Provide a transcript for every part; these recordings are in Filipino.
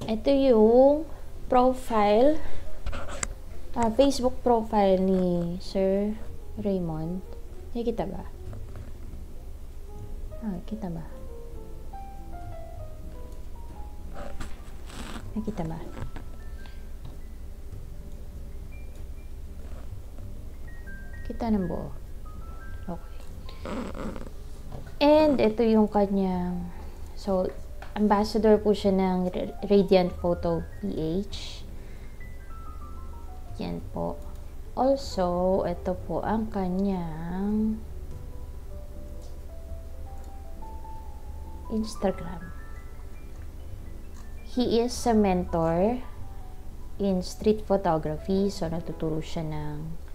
Ito yung profile, Facebook profile ni Sir Raymond. Nakikita ba? Nakikita ba? Nakikita ba? Kita ng buo. Okay. And ito yung kanyang, so, ambassador po siya ng Radiant Photo PH. Yan po. Also, ito po ang kanyang Instagram. He is a mentor in street photography. So, natuturo siya ng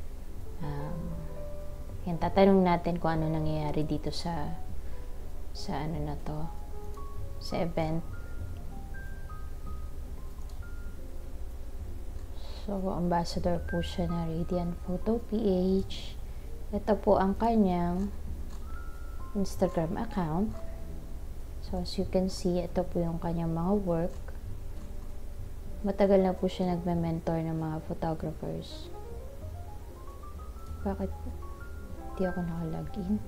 yan, tatanong natin kung ano nangyayari dito sa ano na to, sa event. So, ambassador po siya na Radiant Photo PH. Ito po ang kanyang Instagram account. So, as you can see, ito po yung kanyang mga work. Matagal na po siya nagme-mentor ng mga photographers. Bakit di ako nakalagin?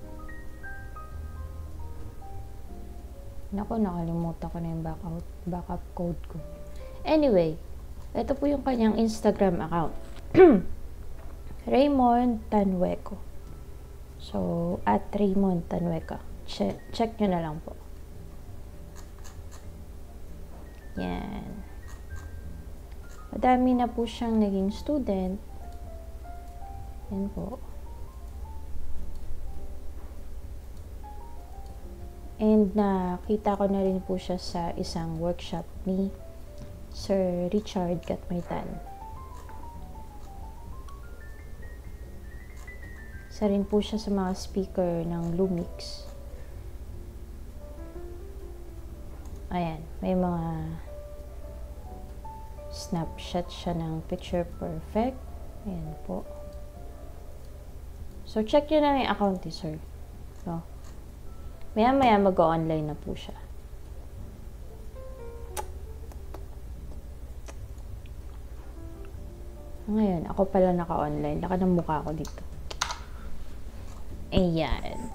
Naku, nakalimutan ko na yung backup code ko. Anyway, ito po yung kanyang Instagram account. Raymond Tanweco. So, at Raymond Tanweco. Check nyo na lang po. Yan. Madami na po siyang naging student. Yan po. And nakita ko na rin po siya sa isang workshop ni Sir Richard Katmaytan. Isa rin po siya sa mga speaker ng Lumix. Ayan, may mga snapshot siya ng picture perfect. Ayan po. So, check nyo na yung account ni Sir. No? Maya-maya mag-online na po siya. Ngayon, ako pala naka-online. Laka ng mukha ko dito. Ayan.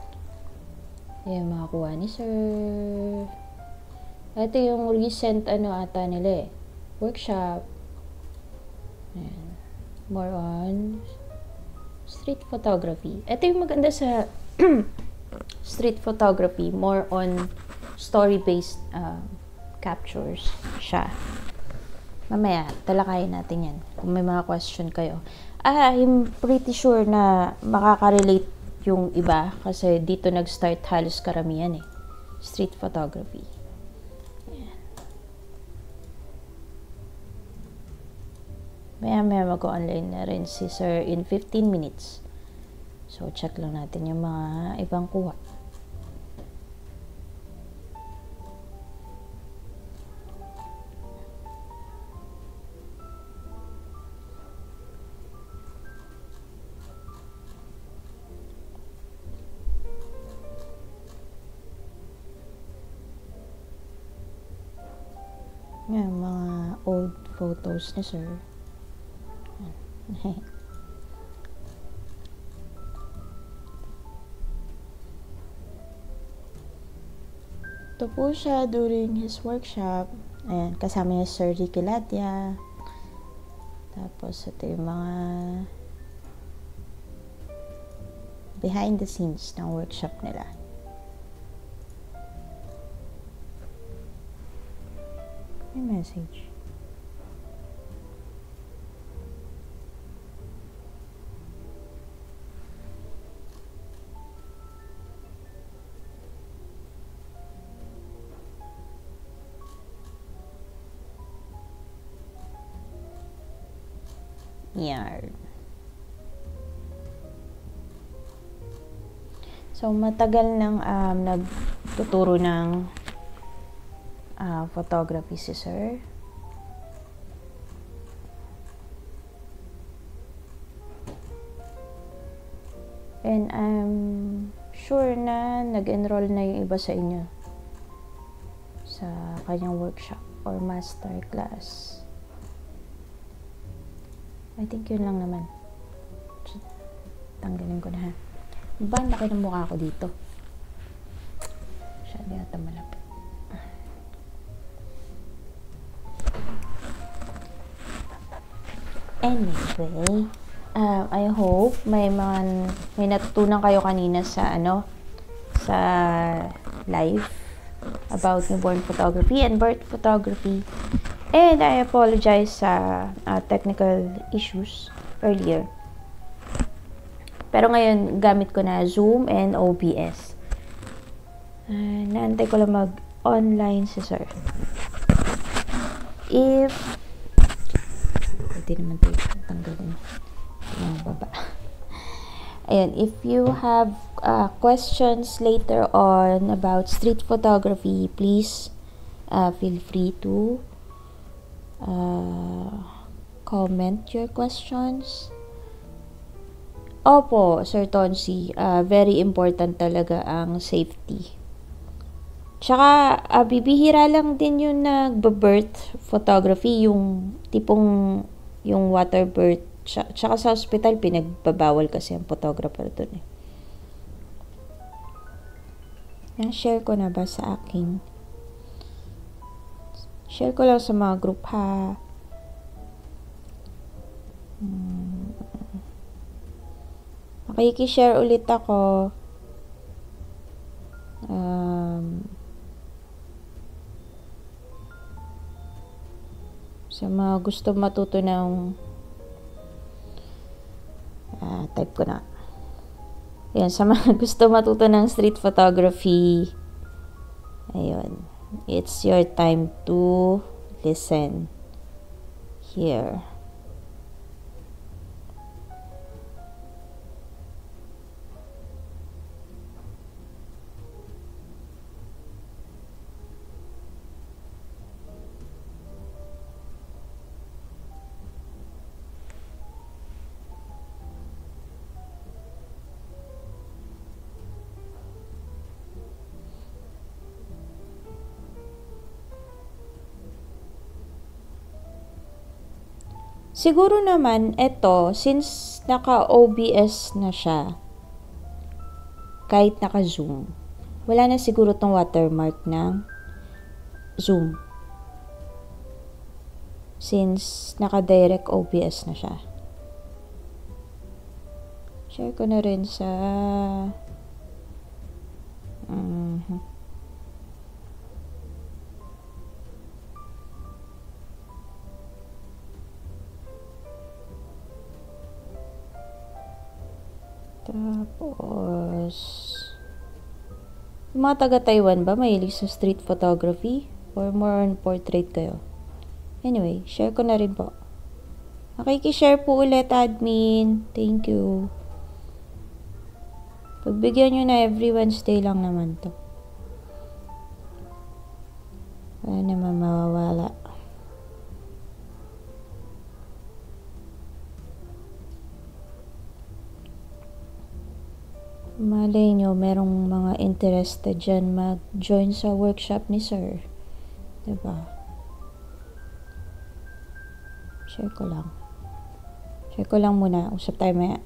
Ayan, makakuha ni Sir. Ito yung recent ata nila eh. Workshop. Ayan. More on street photography. Ito yung maganda sa street photography. More on story-based captures siya. Mamaya, talakayin natin yan. Kung may mga question kayo. I'm pretty sure na makaka-relate yung iba. Kasi dito nag-start halos karamihan eh. Street photography. Maya mag-online na rin si Sir in 15 minutes. So, check lang natin yung mga ibang kuha. Yan, mga old photos ni Sir. Ito po siya during his workshop. Ayan, kasama niya Sir Ricky Latia. Tapos, ito yung mga behind the scenes ng workshop nila. May message. Yan. So, matagal nang nagtuturo ng photography si Sir. And I'm sure na nag-enroll na yung iba sa inyo sa kanyang workshop or master class. I think yun lang naman. Tanggalin ko na ha. Ba, laki ng mukha ko dito. Siya yata malapit. Anyway, I hope may natutunan kayo kanina sa sa live about newborn photography and birth photography. And I apologize sa technical issues earlier. Pero ngayon, gamit ko na Zoom and OBS. Naantay ko lang mag-online si sir. Pwede naman ito tanggalin. Baba. Ayan, if you have questions later on about street photography, please feel free to comment your questions. Opo, Sir Tonsi, very important talaga ang safety. Tsaka, bibihira lang din yung nagbe-birth photography, yung tipong yung water birth. Tsaka sa hospital, pinagbabawal kasi ang photographer dun share ko na ba sa aking? Share ko lang sa mga group ha. Makikishare ulit ako. Sa mga gusto matuto ng type ko na. Ayan, sa mga gusto matuto ng street photography, ayun, it's your time to listen here. Siguro naman, since naka-OBS na siya, kahit naka-Zoom, wala na siguro tong watermark ng Zoom. Since naka-direct OBS na siya. Share ko na rin sa Tapos, yung mga taga-Taiwan ba, mahilig sa street photography? Or more on portrait kayo? Anyway, share ko na rin po. Makikishare po ulit, admin. Thank you. Pagbigyan nyo na every Wednesday lang naman to. Wala naman mawawala. Malay nyo, merong mga interested dyan mag-join sa workshop ni sir. Diba? Share ko lang. Share ko lang muna. Usap tayo maya.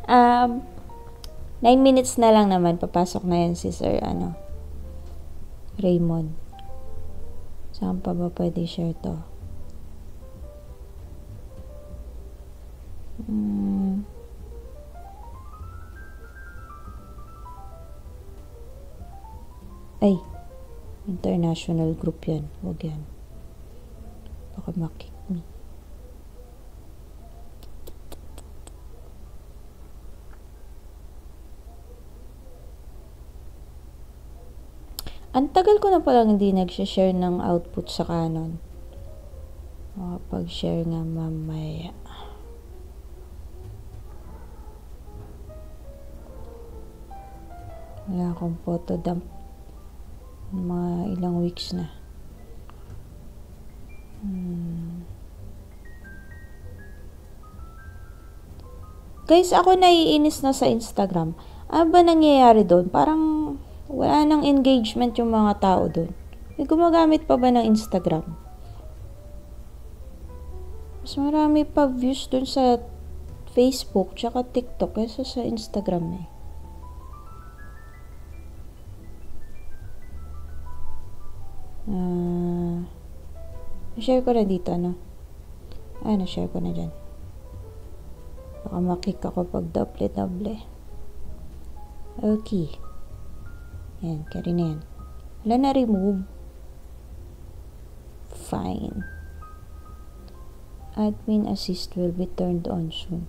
9 minutes na lang naman. Papasok na yan si sir, Raymond. Saan pa ba pwede share to? Ay, international group yan. Huwag yan. Baka makick me. Ang tagal ko na palang hindi nag-share ng output sa Canon. Makapag-share nga mamaya. Wala akong photo dump. Mga ilang weeks na. Guys, ako naiinis na sa Instagram. Ano ba nangyayari doon? Parang wala nang engagement yung mga tao doon. gumagamit pa ba ng Instagram? Mas marami pa views dun sa Facebook tsaka TikTok kaysa sa Instagram eh. Na-share ko na dito, no? Na-share ko na dyan. Baka makik ako pag doble. Okay. Yan, carry na yan. Wala na remove. Fine. Admin assist will be turned on soon.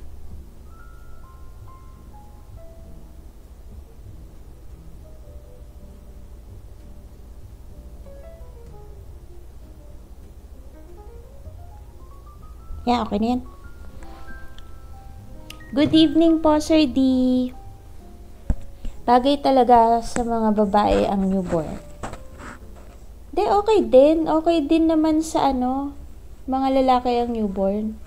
Yeah, okay na yan. Good evening po, Sir D. Bagay talaga sa mga babae ang newborn. Okay din. Okay din naman sa mga lalaki ang newborn.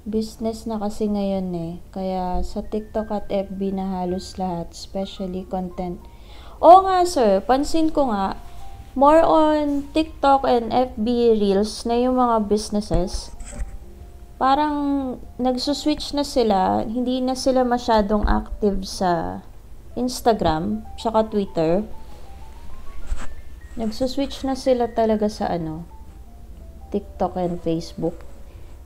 Business na kasi ngayon eh. Kaya sa TikTok at FB na halos lahat, especially content. Oo nga sir, pansin ko nga, more on TikTok and FB Reels na yung mga businesses. Parang nagsuswitch na sila, hindi na sila masyadong active sa Instagram, tsaka Twitter. Nagsuswitch na sila talaga sa TikTok and Facebook.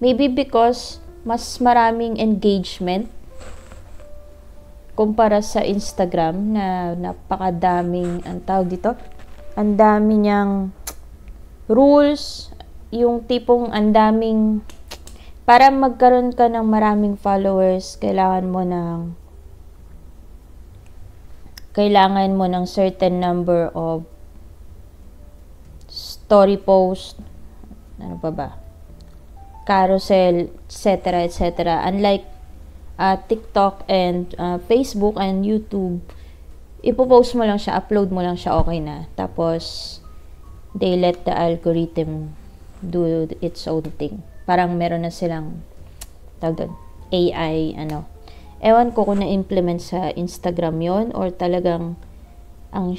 Maybe because mas maraming engagement kumpara sa Instagram na napakadaming, ang tawag dito, ang dami niyang rules, yung tipong ang daming, para magkaroon ka ng maraming followers, kailangan mo ng certain number of story post, carousel, etc. etc. Unlike TikTok and Facebook and YouTube, ipopost mo lang siya, upload mo lang siya, okay na. Tapos, they let the algorithm do its own thing. Parang meron na silang AI, Ewan ko kung na-implement sa Instagram yon or talagang ang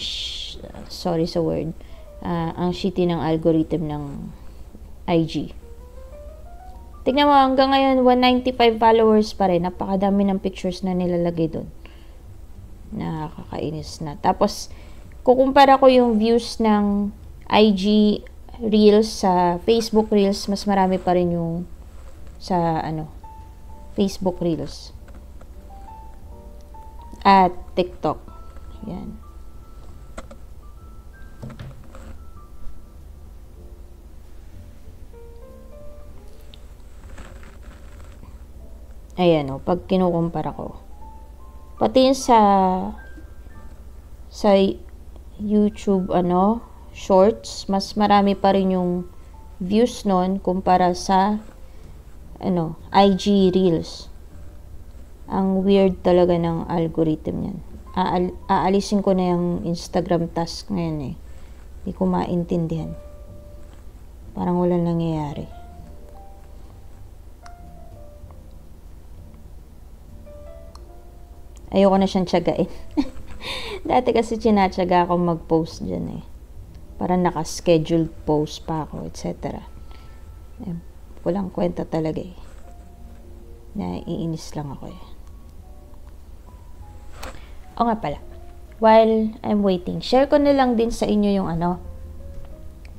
shitty ng algorithm ng IG. Tignan mo, hanggang ngayon 195 followers pa rin. Napakadami ng pictures na nilalagay doon. Nakakainis na. Tapos kukumpara ko yung views ng IG Reels sa Facebook Reels, mas marami pa rin yung sa Facebook Reels at TikTok. Yan. Ayan pag kinukumpara ko. Pati sa YouTube shorts, mas marami pa rin yung views nun kumpara sa IG Reels. Ang weird talaga ng algorithm yan. Aalisin ko na yung Instagram task ngayon eh. Hindi ko maintindihan. Parang walang nangyayari. Ayoko na siyang tiyagain. Dati kasi tinatyaga akong mag-post dyan eh. Parang naka-scheduled post pa ako, etc. Walang kwenta talaga eh. Naiinis lang ako eh. O nga pala, while I'm waiting, share ko na lang din sa inyo yung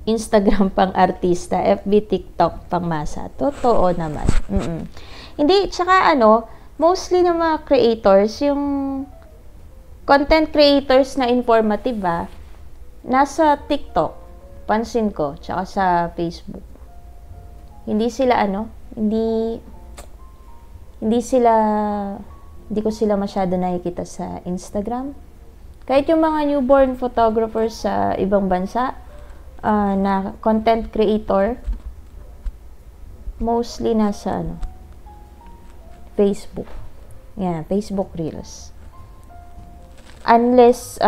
Instagram pang artista, FB, TikTok pang masa. Totoo naman. Hindi, tsaka mostly ng mga creators, yung content creators na informative nasa TikTok, pansin ko, tsaka sa Facebook. Hindi sila hindi ko sila masyado nakikita sa Instagram. Kahit yung mga newborn photographers sa ibang bansa, na content creator, mostly nasa Facebook. Yan, Facebook Reels. Unless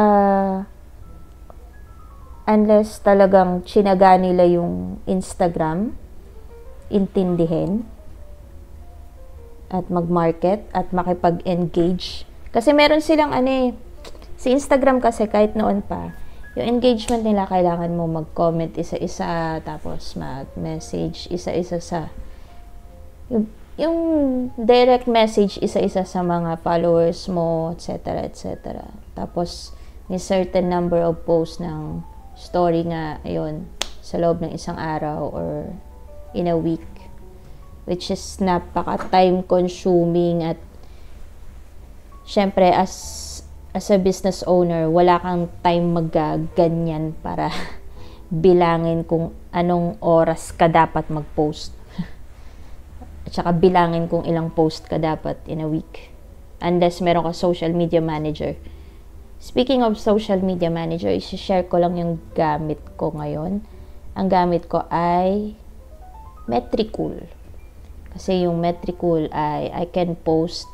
talagang tsinaga nila yung Instagram, intindihin, at mag-market, at makipag-engage. Kasi meron silang Sa Instagram kasi kahit noon pa, yung engagement nila kailangan mo mag-comment isa-isa, tapos mag-message isa-isa sa yung direct message isa-isa sa mga followers mo, etc. etc. Tapos may certain number of posts ng story nga ayun sa loob ng isang araw or in a week, which is napaka time consuming at syempre as a business owner wala kang time magganyan para bilangin kung anong oras ka dapat mag-post at saka bilangin kung ilang post ka dapat in a week unless meron ka social media manager. Speaking of social media manager, i-share ko lang yung gamit ko ngayon. Ang gamit ko ay Metricool. Kasi yung Metricool ay I can post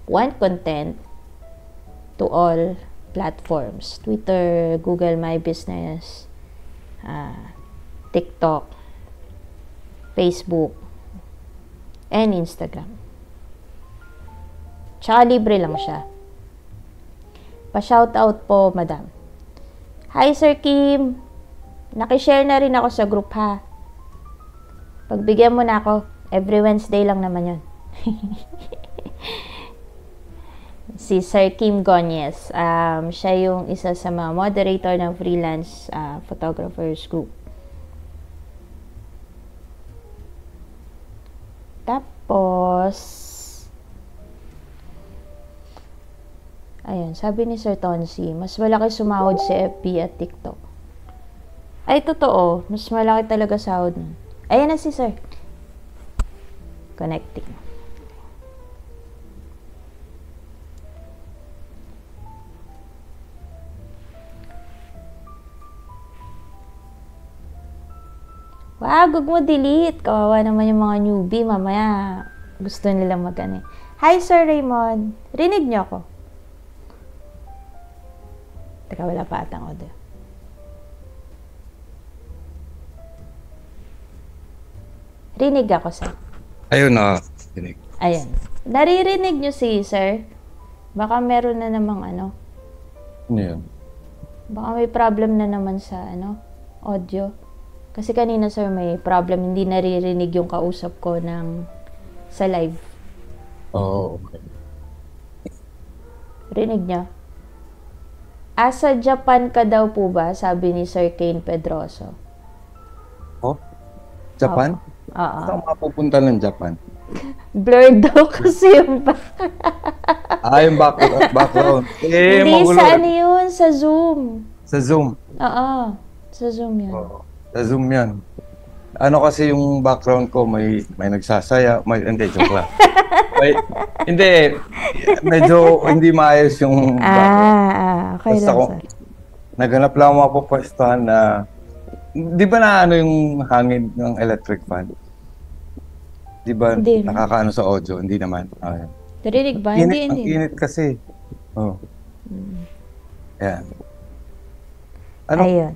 one content to all platforms. Twitter, Google My Business, TikTok, Facebook, and Instagram. Tsaka libre lang siya. Pa-shoutout po, madam. Hi, Sir Kim. Nakishare na rin ako sa group, ha. Pagbigyan mo na ako. Every Wednesday lang naman yun. Si Sir Kim Gonyes. Siya yung isa sa mga moderator ng freelance photographers group. Tapos, ayun, sabi ni Sir Tonsi, mas malaki sumahod sa FB at TikTok. Ay, totoo. Mas malaki talaga sahod nun. Ayan na si Sir. Connecting. Wag mo delete. Kawawa naman yung mga newbie. Mamaya, gusto nilang mag-ano. Hi, Sir Raymond. Rinig niyo ako? Teka, wala pa atang audio. Rinig ako, Sir. Ayun na. Rinig. Ayan. Naririnig niyo si Sir? Baka meron na namang ano. Ano yun? Baka may problem na naman sa audio. Kasi kanina, Sir, may problem. Hindi naririnig yung kausap ko sa live. Oo, okay. Rinig niya. Asa Japan ka daw po ba? Sabi ni Sir Kane Pedroso. Oh? Japan? Oo. Saan mapupunta ng Japan? Blurred daw kasi yung Yung background. Hindi, magulo. sa ano yun? Sa Zoom. Sa Zoom. Oo. Sa Zoom yun. Oo. Sa Zoom yan. Ano kasi yung background ko, may nagsasaya, hindi, joke lang. Hindi, medyo hindi maayos yung background. Okay lang, Sir. Naghanap lang ako po pwestuhan na, di ba na ano yung hangin ng electric fan? Di ba Hindi. nakakaano sa audio? Hindi naman. Narinig ba? Ang Hindi. init kasi. Oh. Yan. Ayun.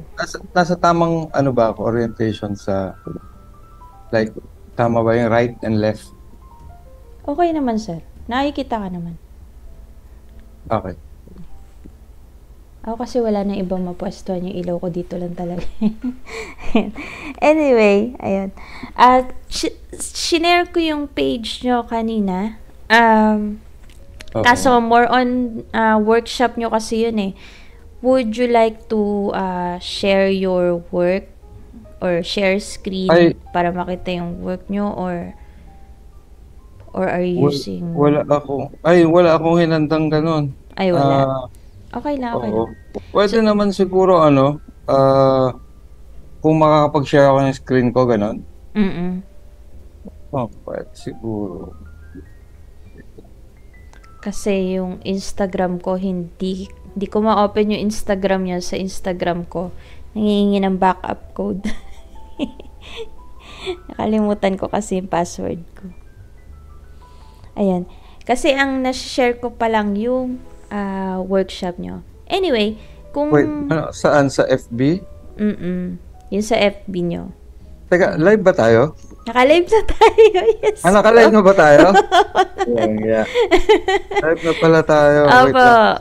Nasa tamang ba ako, orientation sa like tama ba yung right and left? Okay naman, Sir. Nakikita ka naman. Okay. Ako kasi wala na ibang mapwestuhan, yung ilaw ko dito lang talaga. Anyway, ayun. At shinare ko yung page nyo kanina. Kaso more on workshop nyo kasi yun eh. Would you like to share your work or share screen para makita yung work nyo or are you using... Wala akong hinandang ganun. Ay, wala. Okay lang, okay lang. Pwede naman siguro kung makakapag-share ako ng screen ko, ganun. Pwede siguro. Kasi yung Instagram ko, hindi ko ma-open yung Instagram niya sa Instagram ko. Nangihingi ng backup code. Nakalimutan ko kasi yung password ko. Ayan. Kasi ang nasi-share ko pa lang yung workshop nyo. Anyway, kung... Wait, saan? Sa FB? Yung sa FB nyo. Teka, live ba tayo? Naka-live na tayo. Yes. Naka-live na ba tayo? Yeah. Live na pala tayo. Wait Opo. lang.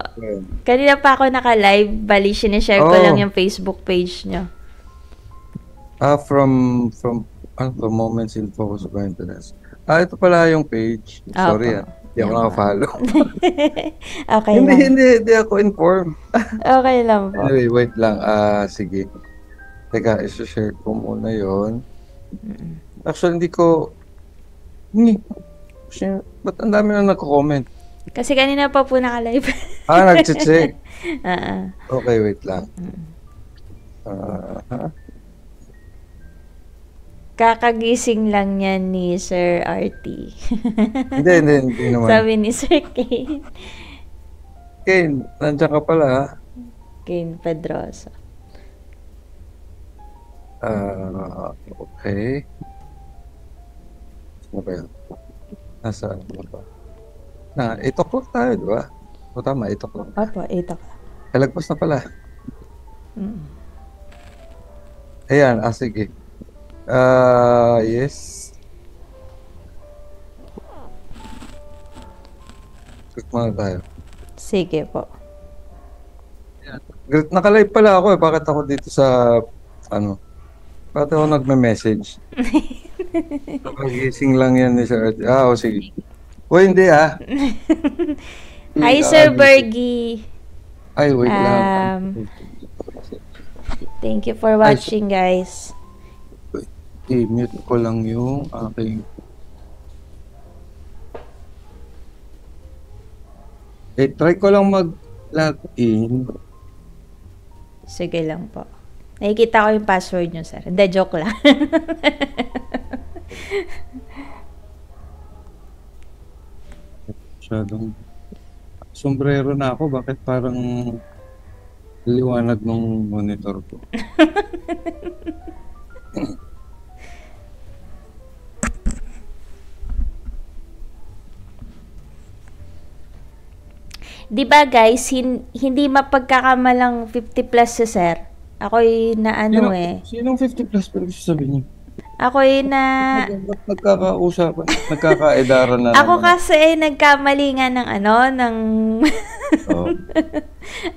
Kanina pa ako naka-live. Bali, sinishare ko lang yung Facebook page nyo. From Moments in Focus of Maintenance. Ito pala yung page. Sorry Hindi ako naka-follow. Okay lang. Hindi ako informed. Okay lang po. Anyway, wait lang. Sige. Teka, isa-share ko muna yon. Actually, hindi ko... Ba't ang dami na nagko-comment? Kasi kanina pa po naka-live. Nag-check. Okay, wait lang. Kakagising lang yan ni Sir RT. Hindi naman. Sabi ni Sir Kane. Kane, nandiyan ka pala ha? Kane Pedrosa. Okay. Ano ba yun? Nasaan ba? 8 o'clock tayo, di ba? O tama, 8 o'clock. Opo, 8 o'clock. Kalagpas na pala. Ayan, sige. Yes. Click muna tayo. Sige po. Naka-live pala ako Bakit ako dito sa, bakit ako nagme-message? Pagising lang yan ni Sir. Sige. Hindi Hi, Sir Bergie. Ay, wait lang. Thank you for watching, guys. I-mute ko lang yung aking... try ko lang mag-log in. Sige lang po. Nakikita ko yung password nyo, sir. Hindi, joke lang. Masyadong sombrero na ako. Bakit parang liwanag ng monitor ko? Di ba guys, hindi mapagkakamalang 50 plus si sir. Ako'y Sinong 50 plus pero sabihin niyo? Ako'y Nagkakausapan, nagkakaedaran na Ako naman. kasi ay nagkamali nga ng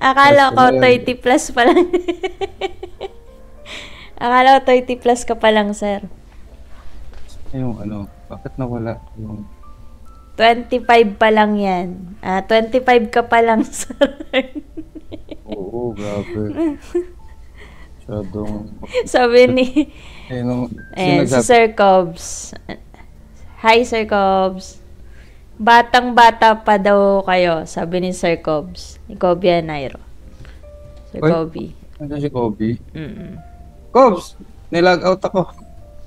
Akala ko 30 plus pa lang. Akala ko 30 plus ka pa lang, sir. Yung bakit nawala yung... 25 pa lang yan. 25 ka pa lang, sir. Oo, grabe. Masyadong... Sabi ni... si Sir Cobbs. Hi, Sir Cobbs. Batang-bata pa daw kayo, sabi ni Sir Cobbs. Ni Kobe Nairo. Sir Kobe. Nandiyan si Kobe? Cobbs! Nilag out ako.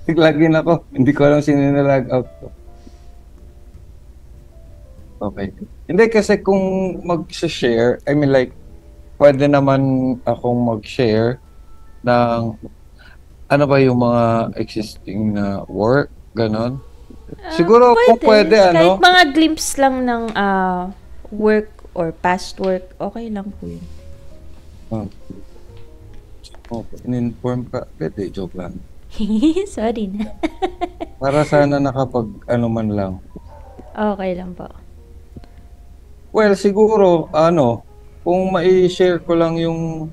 Naglagin ako. Hindi ko alam sino nilag out ko. Okay. Hindi kasi kung mag-share, pwede naman akong mag-share ng ano ba yung mga existing na work, ganon. Siguro kung pwede, kahit mga glimpse lang ng work or past work, okay lang po yun. In-inform ka, pwede, joke lang. Sorry na. Para sana man lang. Okay lang po. Well, siguro, kung mai-share ko lang yung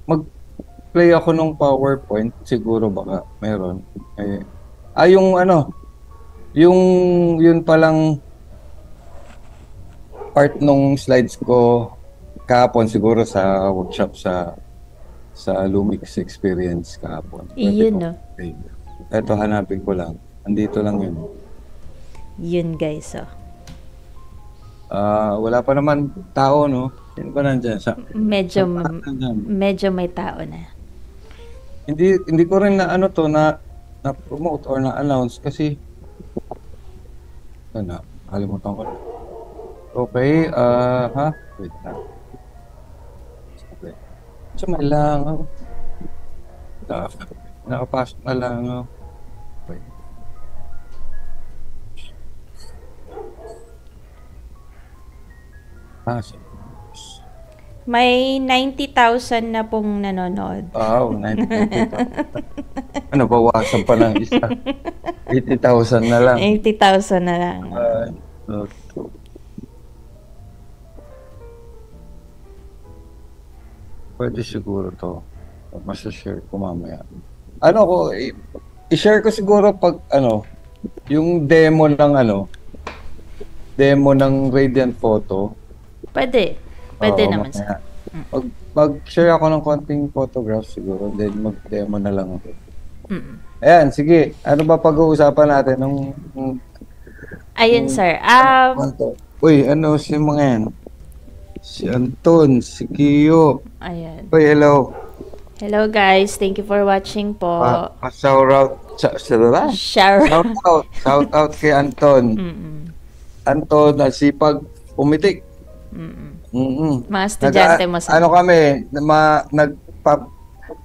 mag-play ako ng PowerPoint, siguro baka meron. Yun palang part nung slides ko kahapon siguro sa workshop sa Lumix Experience kahapon. Yun, no? Eto, hanapin ko lang. Andito lang yun. Yun, guys, wala pa naman tao, no? Sino ba nandyan? Medyo may tao na. Hindi ko rin na-promote or na-announce kasi kalimutan ko. Okay, wait na. Okay. So, may lang, nakapasok na lang, okay. May 90,000 na pong nanonood. Wow, 90,000. Ano, bawasan pa ng isa. 80,000 na lang. 80,000 na lang. Okay. Pwede siguro to. Mas-share ko mamaya. Ano ko, i-share ko siguro pag yung demo ng Radiant Photo. Pwede naman sa. Mag-share ako ng konting photographs siguro, then mag-demo na lang ako. Ayan, sige. Ano ba pag-uusapan natin Ayun, sir. Uy, si mga yan? Si Anton, si Kiyo. Ayan. Uy, hello. Hello, guys. Thank you for watching po. Shout out kay Anton. Anton, nasipag, pumitik. Mga estudyante mo sa... kami,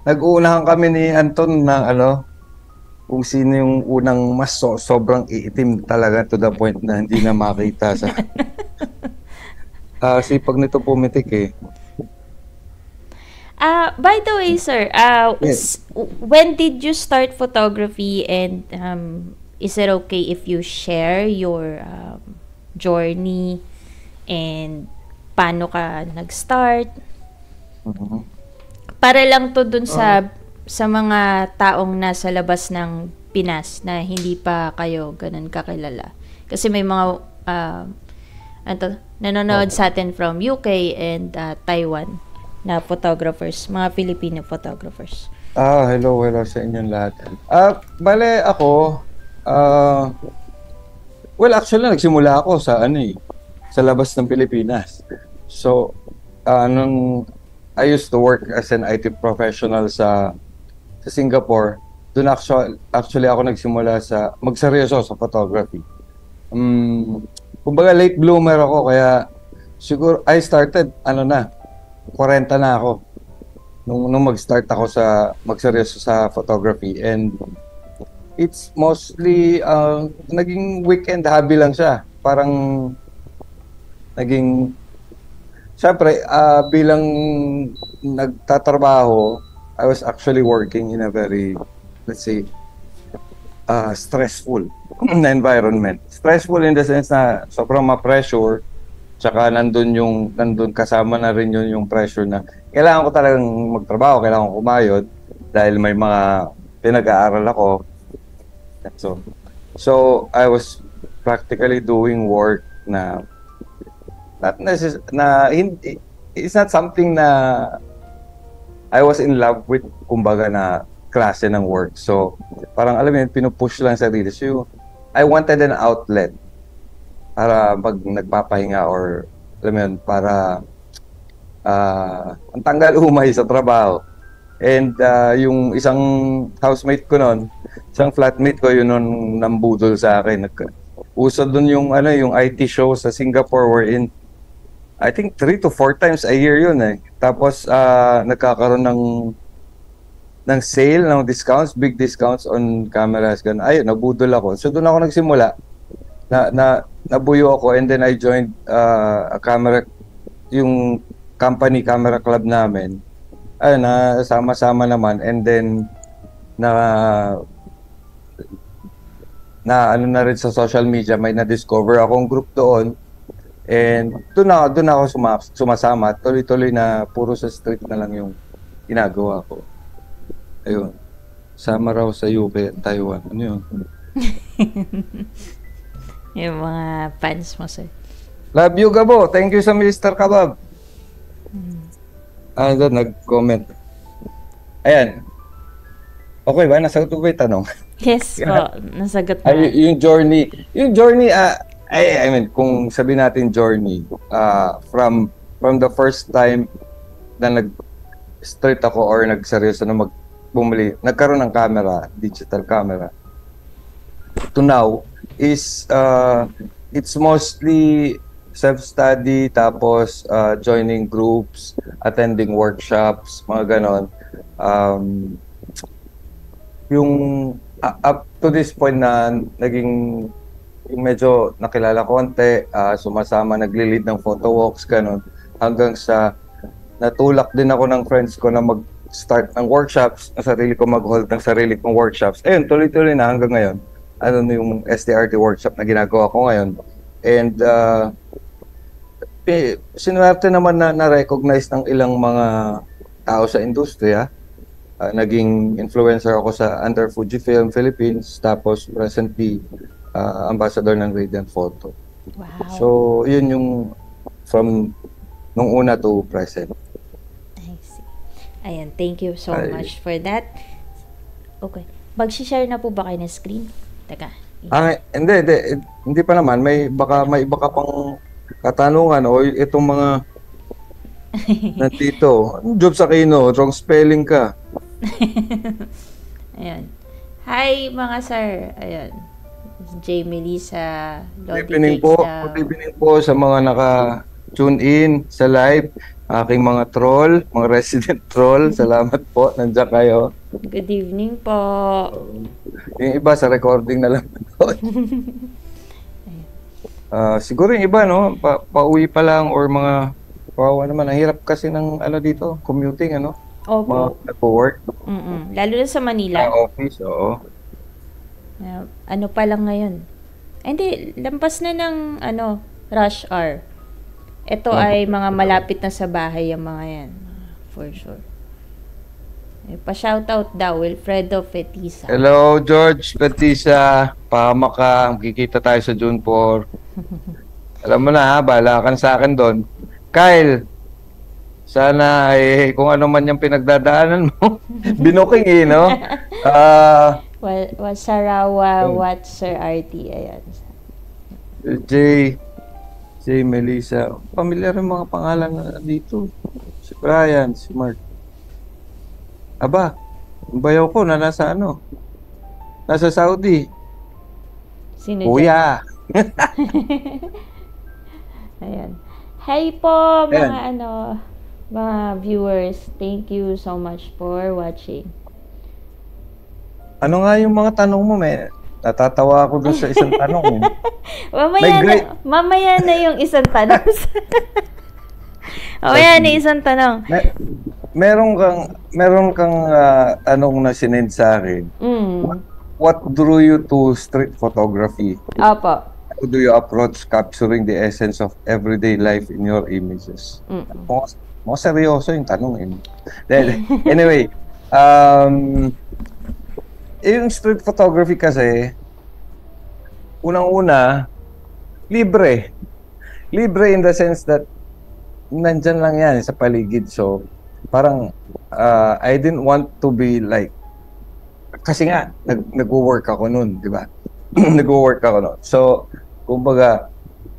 nag-uunahan kami ni Anton na kung sino yung unang mas sobrang iitim talaga to the point na hindi na makita sa... sipag nito pumitik eh. By the way, sir, yes. When did you start photography, and is it okay if you share your journey and paano ka nag-start? Para lang to dun sa mga taong nasa labas ng Pinas na hindi pa kayo ganun kakilala. Kasi may mga nanonood sa atin from UK and Taiwan na photographers, mga Filipino photographers. Hello sa inyong lahat. Bale ako, well actually nagsimula ako sa sa labas ng Pilipinas. So, I used to work as an IT professional sa Singapore. Doon actually ako nagsimula sa magseryoso sa photography. Kumbaga late bloomer ako, kaya siguro I started 40 na ako nung mag-start ako sa magseryoso sa photography, and it's mostly naging weekend hobby lang siya. Parang naging syempre bilang nagtatrabaho, I was actually working in a very, let's say, stressful environment. Stressful in the sense na sobrang ma-pressure, tsaka nandun kasama na rin yung pressure na kailangan ko talagang magtrabaho, kailangan ko kumayod dahil may mga pinag-aaral ako. So I was practically doing work na it's not something na I was in love with, kumbaga, na klase ng work. So parang alam mo yun, pinupush lang sa sarili. So I wanted an outlet para pag nagpapahinga, or alam mo yun, para ang tanggal umay sa trabaho. And yung isang housemate ko noon, isang flatmate ko, yun nun nambudol sa akin. Uso dun yung IT show sa Singapore, wherein I think 3 to 4 times a year yun eh. Tapos nagkakaroon ng sale, ng discounts, big discounts on cameras. Ganun. Ayun, nabudol ako. So doon ako nagsimula. Nabuyo ako, and then I joined a camera, yung company camera club namin. Ayun, sama-sama naman, and then na na rin sa social media, may na-discover akong group doon. And doon ako sumasama. Tuloy-tuloy na puro sa street na lang yung ginagawa ko. Ayun. Sama raw sa UK at Taiwan. Ano yun? Yung mga fans mo, sir. Love you, Gabo. Thank you sa Mr. Kabab. Doon, nag-comment. Ayan. Okay ba? Nasagot ko ba yung tanong? Yes po. Nasagot na. Yung journey, I mean, kung sabihin natin journey, from the first time na nag-start ako or nagseryoso na nagkaroon ng camera, digital camera, to now, is it's mostly self-study, tapos joining groups, attending workshops, mga ganon. Yung up to this point na naging yung medyo nakilala konti, sumasama, nagli-lead ng photo walks, ganun, hanggang sa natulak din ako ng friends ko na mag-start ng workshops, ng sarili ko mag-hold ng sarili kong workshops. Ayun, tuloy-tuloy na hanggang ngayon. Ano na yung SDRT workshop na ginagawa ko ngayon. And sinuwerte naman na na-recognize ng ilang mga tao sa industriya. Naging influencer ako sa Under Fujifilm Philippines, tapos presently ambassador ng Radiant Photo. Wow. So, yun yung from nung una to present. I see. Ayan, thank you so much for that. Okay. Mag-share na po ba kayo ng screen? Teka. Hindi pa naman. May iba ka pang katanungan o itong mga nandito. Job sa Kino, wrong spelling ka. Ayan. Hi mga sir. Ayan. J. Melissa, Lodi Good evening po sa mga naka-tune in sa live. Aking mga troll, mga resident troll. Salamat po, nandiyan kayo. Good evening po. Yung iba sa recording na lang. Siguro yung iba, no? Pauwi pa lang or mga kawawa naman. Ang hirap kasi ng dito, commuting, ano? Opo. Mga nag-work. Lalo na sa Manila. Sa office, oo. Ano pa lang ngayon? Hindi, lampas na ng rush hour. Ito ay mga malapit na sa bahay yung mga yan. For sure. Pa-shoutout daw, Wilfredo Fetisa. Hello, George Fetisa. Pahama ka. Magkikita tayo sa June 4. Alam mo na, bahala ka sa akin doon. Kyle, sana kung ano man yung pinagdadaanan mo, binuking no? Wasarawa, what Sir RT, ayan. J. Melissa. Pamilyar yung mga pangalan na dito. Si Brian, si Mark. Aba, yung bayaw ko na nasa nasa Saudi. Sino Kuya. Ayan. Hi po mga mga viewers. Thank you so much for watching. Ano nga yung mga tanong mo, Natatawa ako doon sa isang tanong. Mamaya na yung isang tanong. Mamaya na isang tanong. Meron kang tanong na sinend sa akin. What drew you to street photography? Opo. How do you approach capturing the essence of everyday life in your images? Mga seryoso yung tanong. Anyway, yung street photography kasi, unang-una, libre. Libre in the sense that nandyan lang yan sa paligid. So, parang I didn't want to be like, kasi nga, nag-work ako nun, di ba? Nag-work ako nun. So, kumbaga,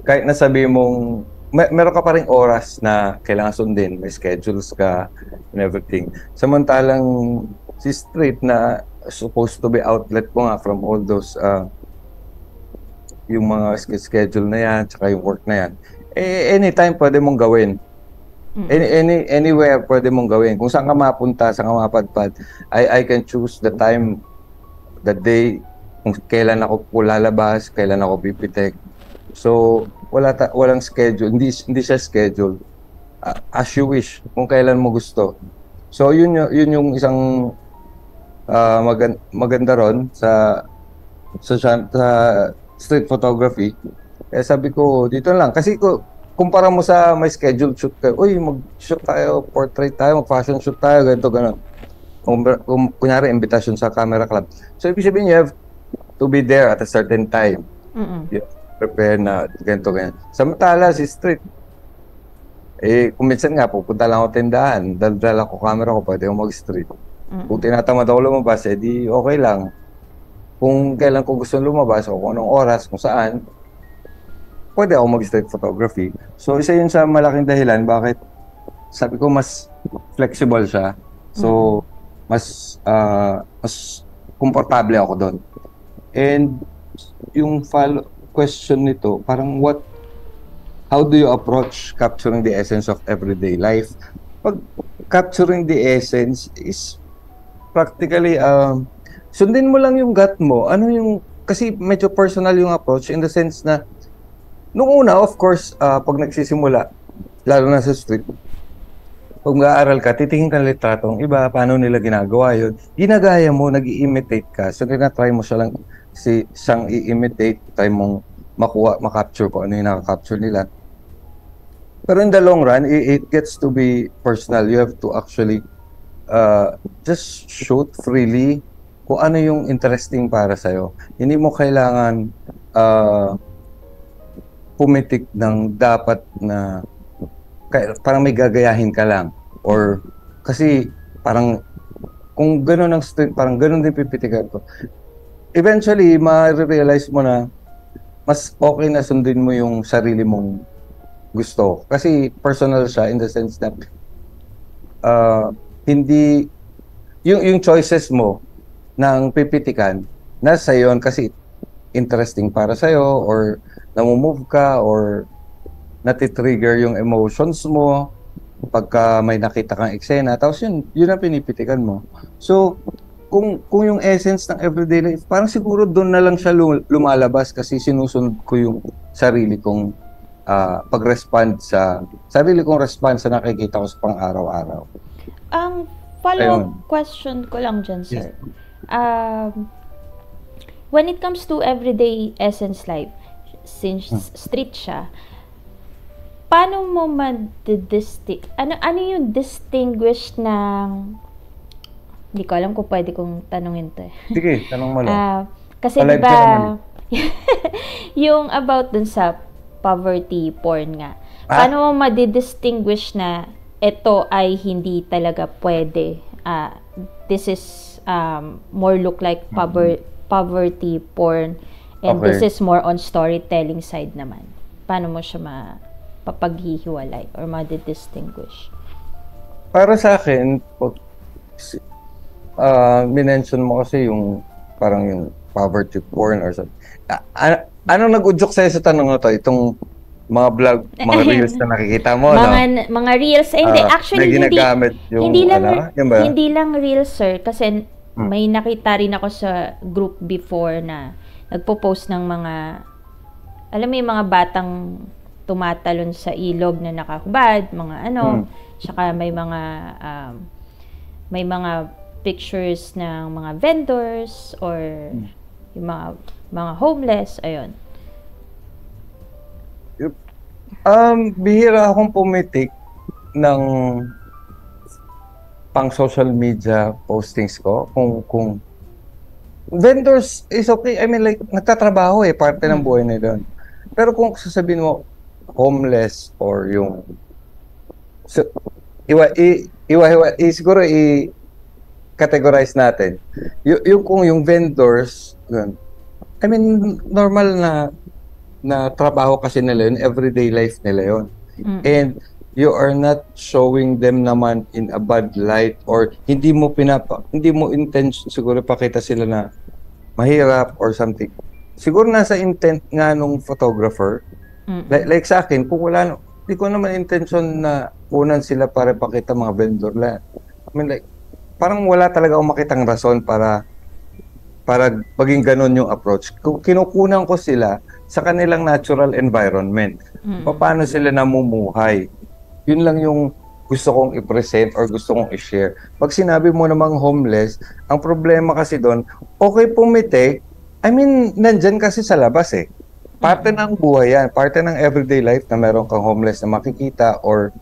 kahit nasabi mong, meron ka pa rin oras na kailangan sundin, may schedules ka, and everything. Samantalang si street na supposed to be outlet mo nga from all those yung mga schedule na yan, tsaka yung work na yan. Anytime pwede mong gawin. Anywhere pwede mong gawin. Kung saan ka mapunta, saan ka mapadpad, I can choose the time, the day, kung kailan ako lalabas, kailan ako pipitek. So, walang schedule. Hindi siya schedule. As you wish, kung kailan mo gusto. So, yun yung isang maganda ron sa street photography. Sabi ko, dito lang. Kasi kumpara mo sa may scheduled shoot ka, mag-shoot tayo, portrait tayo, mag-fashion shoot tayo, ganito, gano'n. Kung kunyari, invitation sa camera club. So, ibig sabihin, you have to be there at a certain time. You prepare na, ganito, ganyan. Samantala, si street, kung minsan nga, pupunta lang ako tindahan, dala ko camera ko, pwede akong mag-street. Kung tinatamad ako lumabas, di okay lang. Kung kailan ko gusto lumabas o kung anong oras, kung saan, pwede ako mag-street photography. So, isa yun sa malaking dahilan bakit sabi ko mas flexible siya. So, mas komportable ako doon. And yung follow question nito, parang how do you approach capturing the essence of everyday life? Pag capturing the essence is practically, sundin mo lang yung gut mo. Kasi medyo personal yung approach in the sense na, nung una, of course, pag nagsisimula, lalo na sa street, Kung mag-aaral ka, titingin ka ng litratong iba, paano nila ginagawa yun. Ginagaya mo, nag-i-imitate ka. So, tinatry mo siya lang, siyang i-imitate, try mong makuha, makapture ko ano yung nakakapture nila. Pero in the long run, it gets to be personal. You have to actually just shoot freely kung ano yung interesting para sa'yo. Hindi mo kailangan pumitik ng dapat na parang may gagayahin ka lang. Or, kasi parang, kung gano'n ang street, parang gano'n din pipitikan ko. Eventually, ma-realize mo na mas okay na sundin mo yung sarili mong gusto. Kasi personal siya in the sense na hindi, yung choices mo ng pipitikan, nasa yun kasi interesting para sa'yo or namumove ka or natitrigger yung emotions mo pagka may nakita kang eksena, tapos yun ang pinipitikan mo. So, kung yung essence ng everyday life, parang siguro doon na lang siya lumalabas kasi sinusunod ko yung sarili kong pag-respond sa response sa nakikita ko sa pang-araw-araw. Ang follow-up question ko lang dyan, sir. Yes. When it comes to everyday essence life, since street siya, paano mo ano yung distinguish ng, hindi ko alam kung pwede kong tanungin to eh. Sige, tanong mo lang. Kasi diba, yung about dun sa poverty porn nga, paano mo madidistinguish na ito ay hindi talaga pwede? This is more look like poverty porn and this is more on storytelling side naman. Paano mo siya papaghihiwalay or madidistinguish? Para sa akin, minention mo kasi yung parang yung poverty porn or something. Anong nag-udyok sa'yo sa tanong na to? Itong mga vlog, mga reels na nakikita mo, mga reels. Hindi, actually, hindi lang reels, sir. Kasi may nakita rin ako sa group before na nagpo-post ng mga, alam mo yung mga batang tumatalon sa ilog na nakakubad, mga saka may mga pictures ng mga vendors or yung mga homeless, ayun. Bihira akong pumitik ng pang social media postings ko kung vendors is okay. I mean, like, nagtatrabaho parte ng buhay nila doon. Pero kung sasabihin mo homeless or yung siguro i-categorize natin kung yung vendors yun, I mean normal na trabaho kasi nila yun, everyday life nila yun. And you are not showing them naman in a bad light or hindi mo intention siguro pakita sila na mahirap or something. Siguro nasa intent nga nung photographer. Like sa akin, kung wala, hindi ko naman intention na unan sila para pakita mga vendor lang. I mean, like, parang wala talaga akong makitang rason para maging ganun yung approach. Kung kinukunan ko sila sa kanilang natural environment, paano sila namumuhay. Yun lang yung gusto kong i-present or gusto kong i-share. Pag sinabi mo namang homeless, ang problema kasi doon, okay pumitik, I mean, nandyan kasi sa labas eh. Parte ng buhay yan, parte ng everyday life na meron kang homeless na makikita or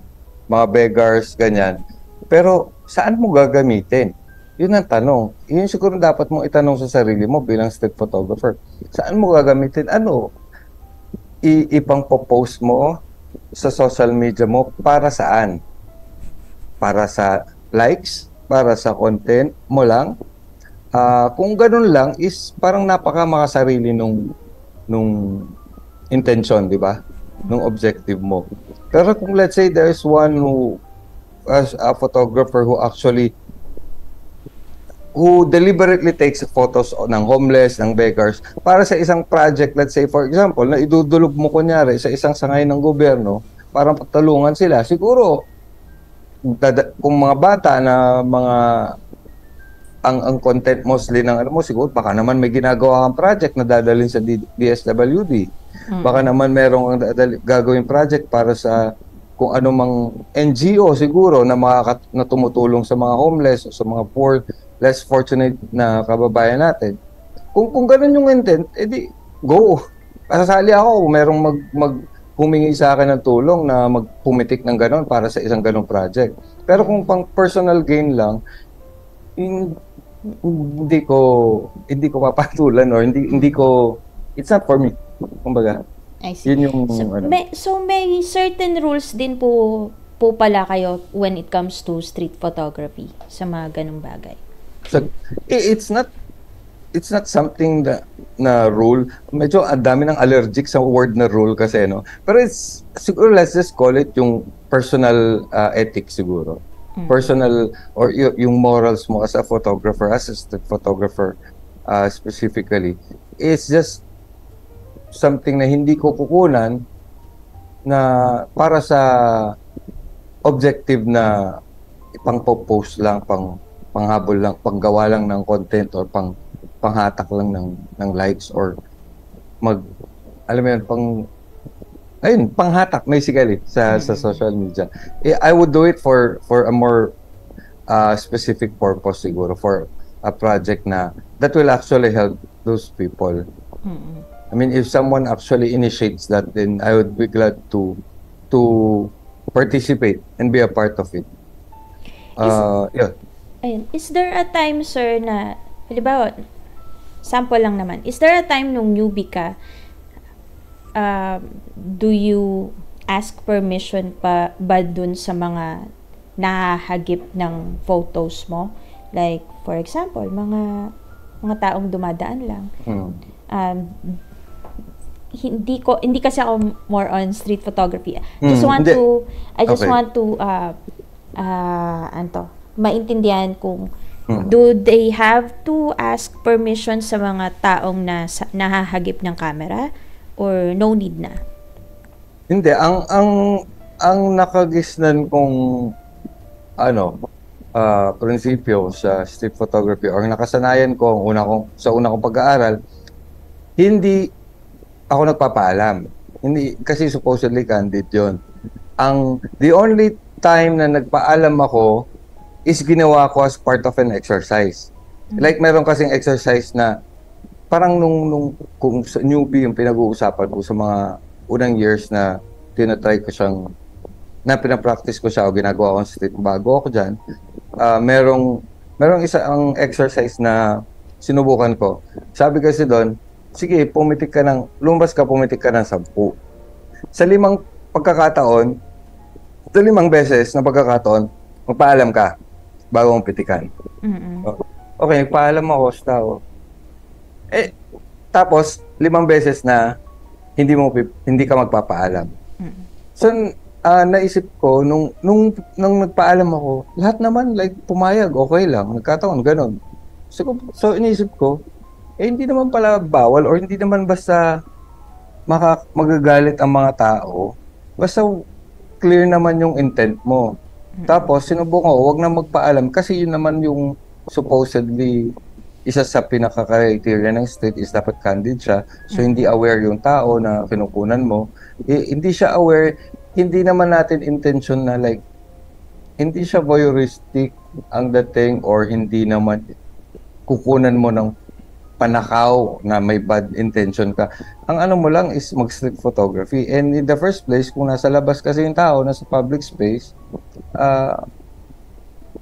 mga beggars, ganyan. Pero saan mo gagamitin? Yun ang tanong. Yun siguro dapat mo itanong sa sarili mo bilang street photographer. Saan mo gagamitin? Ano? Ipang-post mo sa social media mo para saan? Para sa likes? Para sa content mo lang? Kung ganun lang, is parang napaka-makasarili nung intention, di ba? Nung objective mo. Pero kung let's say there's one who, as a photographer who deliberately takes photos ng homeless, ng beggars, para sa isang project, let's say for example, na idudulog mo kunyari sa isang sangay ng gobyerno, para patulungan sila, siguro, kung mga bata na mga ang content mostly ng siguro baka naman may ginagawa kang project na dadalhin sa DSWD. Baka naman merong gagawing project para sa kung ano mang NGO siguro na na tumutulong sa mga homeless o sa mga poor, less fortunate na kababayan natin. Kung ganun yung intent, edi go. Kasasali ako kung merong humingi sa akin ng tulong na magpumitik ng ganon para sa isang ganong project. Pero kung pang personal gain lang, hindi ko papatulan or hindi ko, it's not for me. Kumbaga, I see. yun yung So may certain rules din po pala kayo when it comes to street photography sa mga ganung bagay. So, it's not something na rule. Medyo ang dami ng allergic sa word na rule kasi, no? Pero siguro let's just call it yung personal ethics siguro. Personal or yung morals mo as a photographer, as a street photographer specifically. It's just something na hindi ko kukunan na para sa objective na pang-post lang, panghabol lang, panggawa lang ng content or panghatak lang ng likes or alam mo yun, panghatak basically sa social media. I would do it for a more specific purpose siguro, for a project that will actually help those people. I mean, if someone actually initiates that, then I would be glad to participate and be a part of it. Yeah. Ayun. Is there a time, sir, na, halimbawa, sample lang naman, is there a time nung newbie ka, do you ask permission ba dun sa mga nahahagip ng photos mo? Like, for example, mga taong dumadaan lang. Hindi kasi ako more on street photography. I just want to maintindihan kung do they have to ask permission sa mga taong nahahagip ng camera or no need na? Hindi, ang nakagisnan kong prinsipyo sa street photography or nakasanayan ko sa una kong pag-aaral, hindi ako nagpapaalam. Hindi, kasi supposedly candid yun. The only time na nagpaalam ako is ginawa ko as part of an exercise. Like meron kasing exercise na parang kung sa newbie yung pinag-uusapan ko sa mga unang years na tinatry ko siyang, na pinapractice ko siya o ginagawa ko sa street bago ako dyan, merong isang exercise na sinubukan ko. Sabi kasi doon, sige, pumitik ka ng 10. Sa 5 pagkakataon, sa 5 beses na pagkakataon, magpaalam ka bago mong pitikan. Okay, nagpaalam ako sa tao. Tapos 5 beses na hindi ka magpapaalam. So, naisip ko, nung nagpaalam ako, lahat naman, like, pumayag, okay lang, nagkataon, ganun. So inisip ko, hindi naman pala bawal or hindi naman basta magagalit ang mga tao. Basta clear naman yung intent mo. Tapos, sinubukan ko, wag na magpaalam kasi yun naman yung supposedly isa sa pinaka-criteria ng street is dapat candid siya. So, hindi aware yung tao na kinukunan mo. Hindi siya aware, hindi naman natin intention na like, hindi siya voyeuristic ang dating or hindi naman kukunan mo ng panakaw na may bad intention ka. Ang ano mo lang is mag-street photography. And in the first place, kung nasa labas kasi yung tao, nasa public space,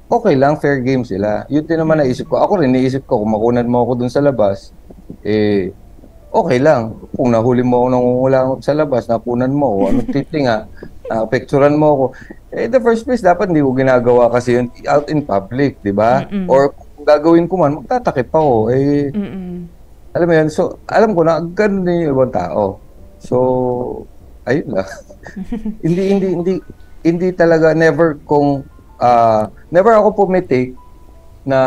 okay lang, fair game sila. Yun din naman naisip ko. Ako rin, naisip ko, kung makunan mo ako dun sa labas, okay lang. Kung nahuli mo ako nangungulangot sa labas, nakunan mo ako, anong titinga, picturean mo ako. The first place, dapat hindi ko ginagawa kasi yun out in public, di ba? Or gagawin ko man, magtatakip ako. Alam mo yan, so alam ko na ganun din yung ibang tao. So, ayun lang. hindi talaga, never ako pumitik na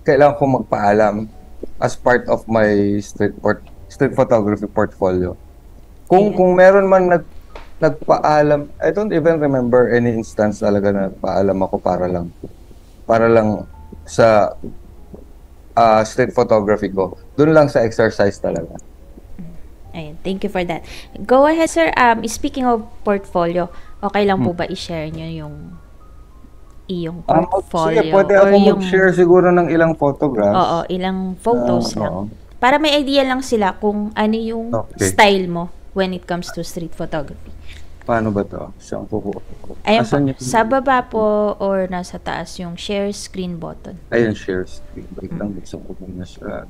kailangan kong magpaalam as part of my street photography portfolio. Kung meron man nagpaalam, I don't even remember any instance talaga na nagpaalam ako para lang sa street photography ko. Doon lang sa exercise talaga. Ayun, thank you for that. Go ahead, sir. Speaking of portfolio, Okay lang po ba i-share nyo yung iyong portfolio? Sige, pwede ako mag-share siguro ng ilang photographs. Oo, ilang photos lang. Para may idea lang sila kung ano yung style mo when it comes to street photography. Paano ba to? Saan po po? Ayun po, sa baba po or nasa taas yung share screen button. Ayun, share screen. Wait lang, buksan ko muna siya.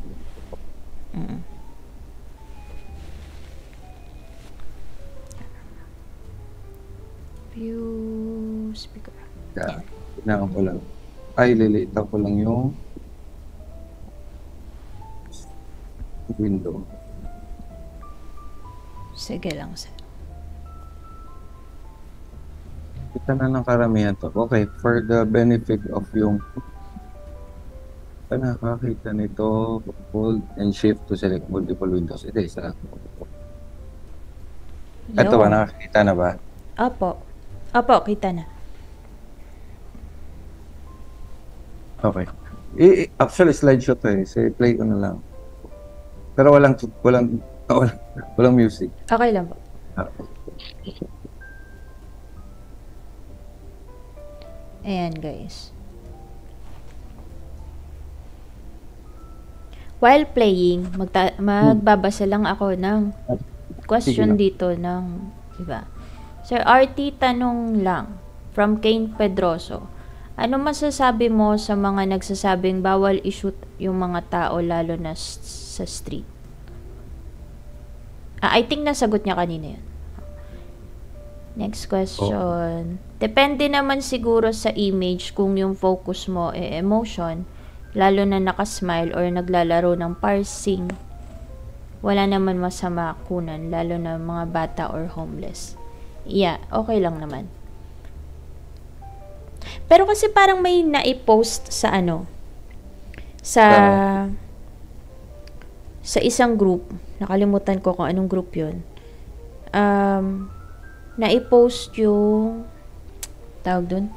View speaker. Yeah. Tinaan ko lang. Ay, lilitan ko lang yung window. Sige lang, sir. Kita na ng karamihan to. Okay, for the benefit of yung nakakita nito, hold and shift to select multiple windows. Ito isa. Ito ba, nakakita na ba? Opo. Opo, kita na. Okay. Actually, slideshow to eh. So, play ko na lang. Pero walang music. Okay lang po. Ayan, guys. While playing, magbabasa lang ako ng question dito ng iba. Sir RT, tanong lang. From Kane Pedroso. Ano masasabi mo sa mga nagsasabing bawal i-shoot yung mga tao lalo na sa street? I think nasagot niya kanina yun. Next question. Depende naman siguro sa image kung yung focus mo emotion, lalo na nakasmile or naglalaro ng parsing. Wala naman masama kunan, lalo na mga bata or homeless. Yeah, okay lang naman. Pero kasi parang may nai-post sa sa isang group, nakalimutan ko kung anong group yun. Nai-post yung tawag dun,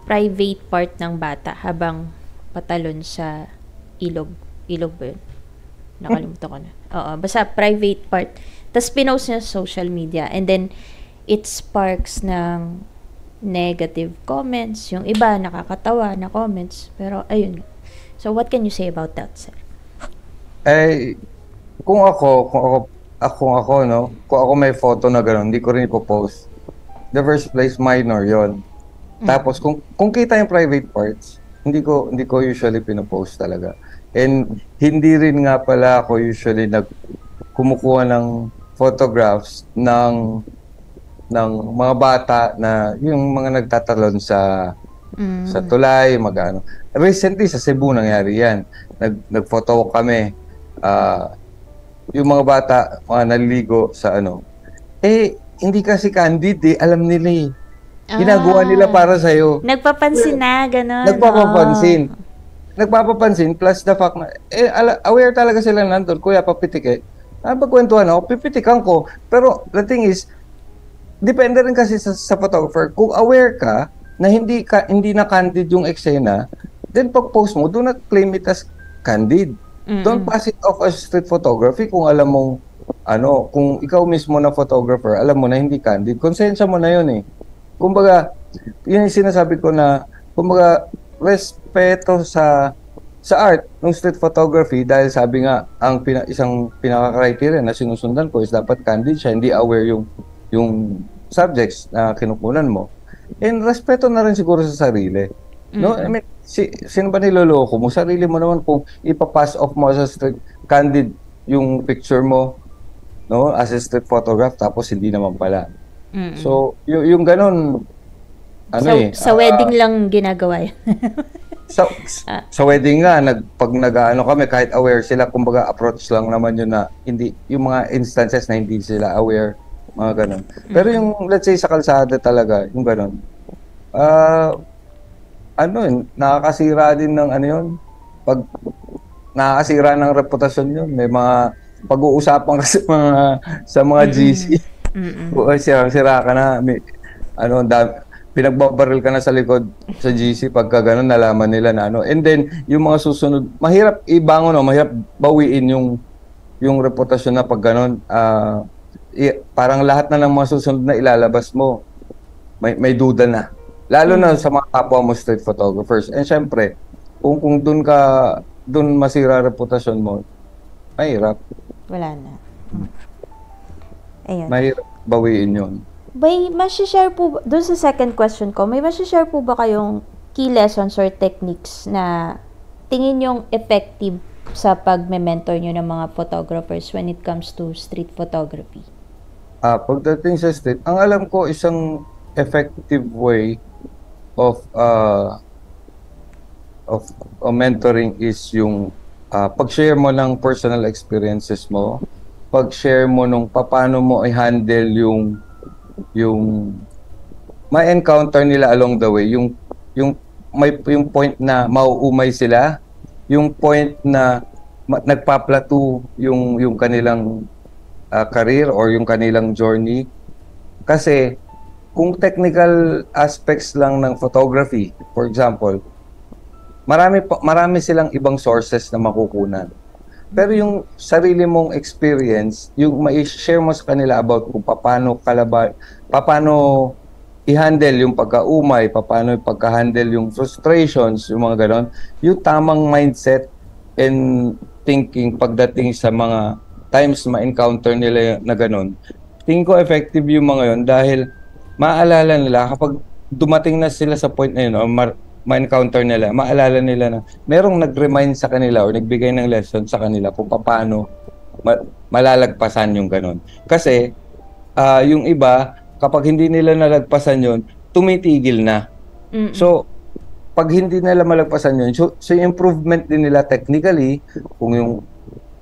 private part ng bata habang patalon sa ilog. Ilog ba yun? Nakalimutan ko na. Oo, basta private part. Tapos pinost niya sa social media and then it sparks ng negative comments. Yung iba, nakakatawa na comments. Pero, ayun. So, what can you say about that, sir? Kung ako may photo na gano'n, hindi ko rin ipopost. The first place, minor yon. Tapos, kung kita yung private parts, hindi ko usually pinopost talaga. And, hindi rin nga pala ako usually kumukuha ng photographs ng mga bata na yung mga nagtatalon sa tulay, magano. Recently sa Cebu nangyari yan. Nagphoto kami. Yung mga bata, mga naliligo sa hindi kasi candid eh. Alam nila eh. Ginagawa nila para sa'yo. Nagpapansin na, gano'n. Nagpapapansin, plus the fact na, aware talaga sila nandun. Kuya, papitik eh. Pagkwentuhan ako, pipitikan ko. Pero the thing is, depende rin kasi sa photographer. Kung aware ka na hindi na candid yung eksena, then pag-post mo, do not claim it as candid. Don't pass it off as street photography kung alam mong kung ikaw mismo na photographer, alam mo na hindi candid. Konsensya mo na yun eh. Kumbaga, yun yung sinasabi ko na, kumbaga, respeto sa art ng street photography dahil sabi nga, isang pinaka-criteria na sinusundan ko is dapat candid siya, hindi aware yung subjects na kinukunan mo. And respeto na rin siguro sa sarili. No? I mean, sino ba niloloko mo? Sarili mo naman kung ipapass off mo sa street candid yung picture mo, no? As a street photograph, tapos hindi naman pala. So, yung ganun, sa wedding lang ginagawa yan. sa wedding nga, pag nag-ano kami, kahit aware sila, kumbaga approach lang naman yun na hindi, yung mga instances na hindi sila aware, mga ganun. Pero yung, let's say, sa kalsada talaga, yung ganun, nakakasira din ng pag nakakasira ng reputasyon yun, may mga pag-uusapan kasi sa mga GC. Sira ka na, pinagbabaril ka na sa likod sa GC pagka gano'n, nalaman nila na and then yung mga susunod, mahirap ibangon mahirap bawiin yung reputasyon na pag gano'n, parang lahat na ng mga susunod na ilalabas mo may duda na. Lalo na sa mga kapwa mo street photographers. And syempre, kung doon masira reputasyon mo, mahirap. Wala na. Ayun. Mahirap bawiin yun. May share po, doon sa second question ko, may share po ba kayong key lessons or techniques na tingin yung effective sa pag-mentor nyo ng mga photographers when it comes to street photography? Pagdating sa street, ang alam ko isang effective way of mentoring is yung pag-share mo ng personal experiences mo, pag-share mo nung paano mo i-handle yung ma-encounter nila along the way, yung point na mauumay sila, yung point na nagpa-plateau yung kanilang career or yung kanilang journey. Kasi kung technical aspects lang ng photography, for example, marami silang ibang sources na makukunan. Pero yung sarili mong experience, yung mai-share mo sa kanila about kung paano i-handle yung pagkaumay, paano pagka-handle yung frustrations, yung mga ganon, yung tamang mindset and thinking pagdating sa mga times ma-encounter nila na ganon. Tingin ko effective yung mga yon dahil maalala nila kapag dumating na sila sa point na yun, o ma-encounter nila, maalala nila na merong nag-remind sa kanila o nagbigay ng lesson sa kanila kung paano malalagpasan yung ganon. Kasi yung iba, kapag hindi nila nalagpasan yun, tumitigil na. So, pag hindi nila malagpasan yun, so yung improvement din nila technically, kung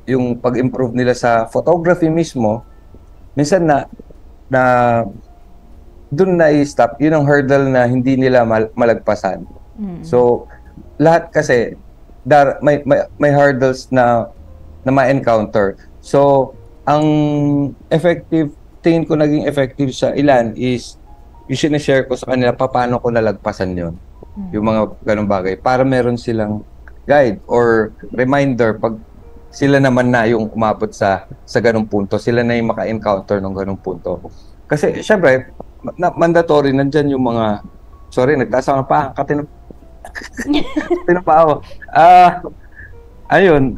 yung pag-improve nila sa photography mismo, minsan na doon na i-stop. Yun ang hurdle na hindi nila malagpasan. So, lahat kasi may hurdles na ma-encounter. So, ang tingin ko naging effective sa ilan is yung sinishare ko sa kanila paano ko nalagpasan yon, yung mga ganung bagay, para meron silang guide or reminder pag sila naman na yung umabot sa ganung punto, sila na yung maka-encounter ng ganung punto. Kasi syempre mandatory nandyan yung mga nagtaas ako ng paa, tinapao. Ayun,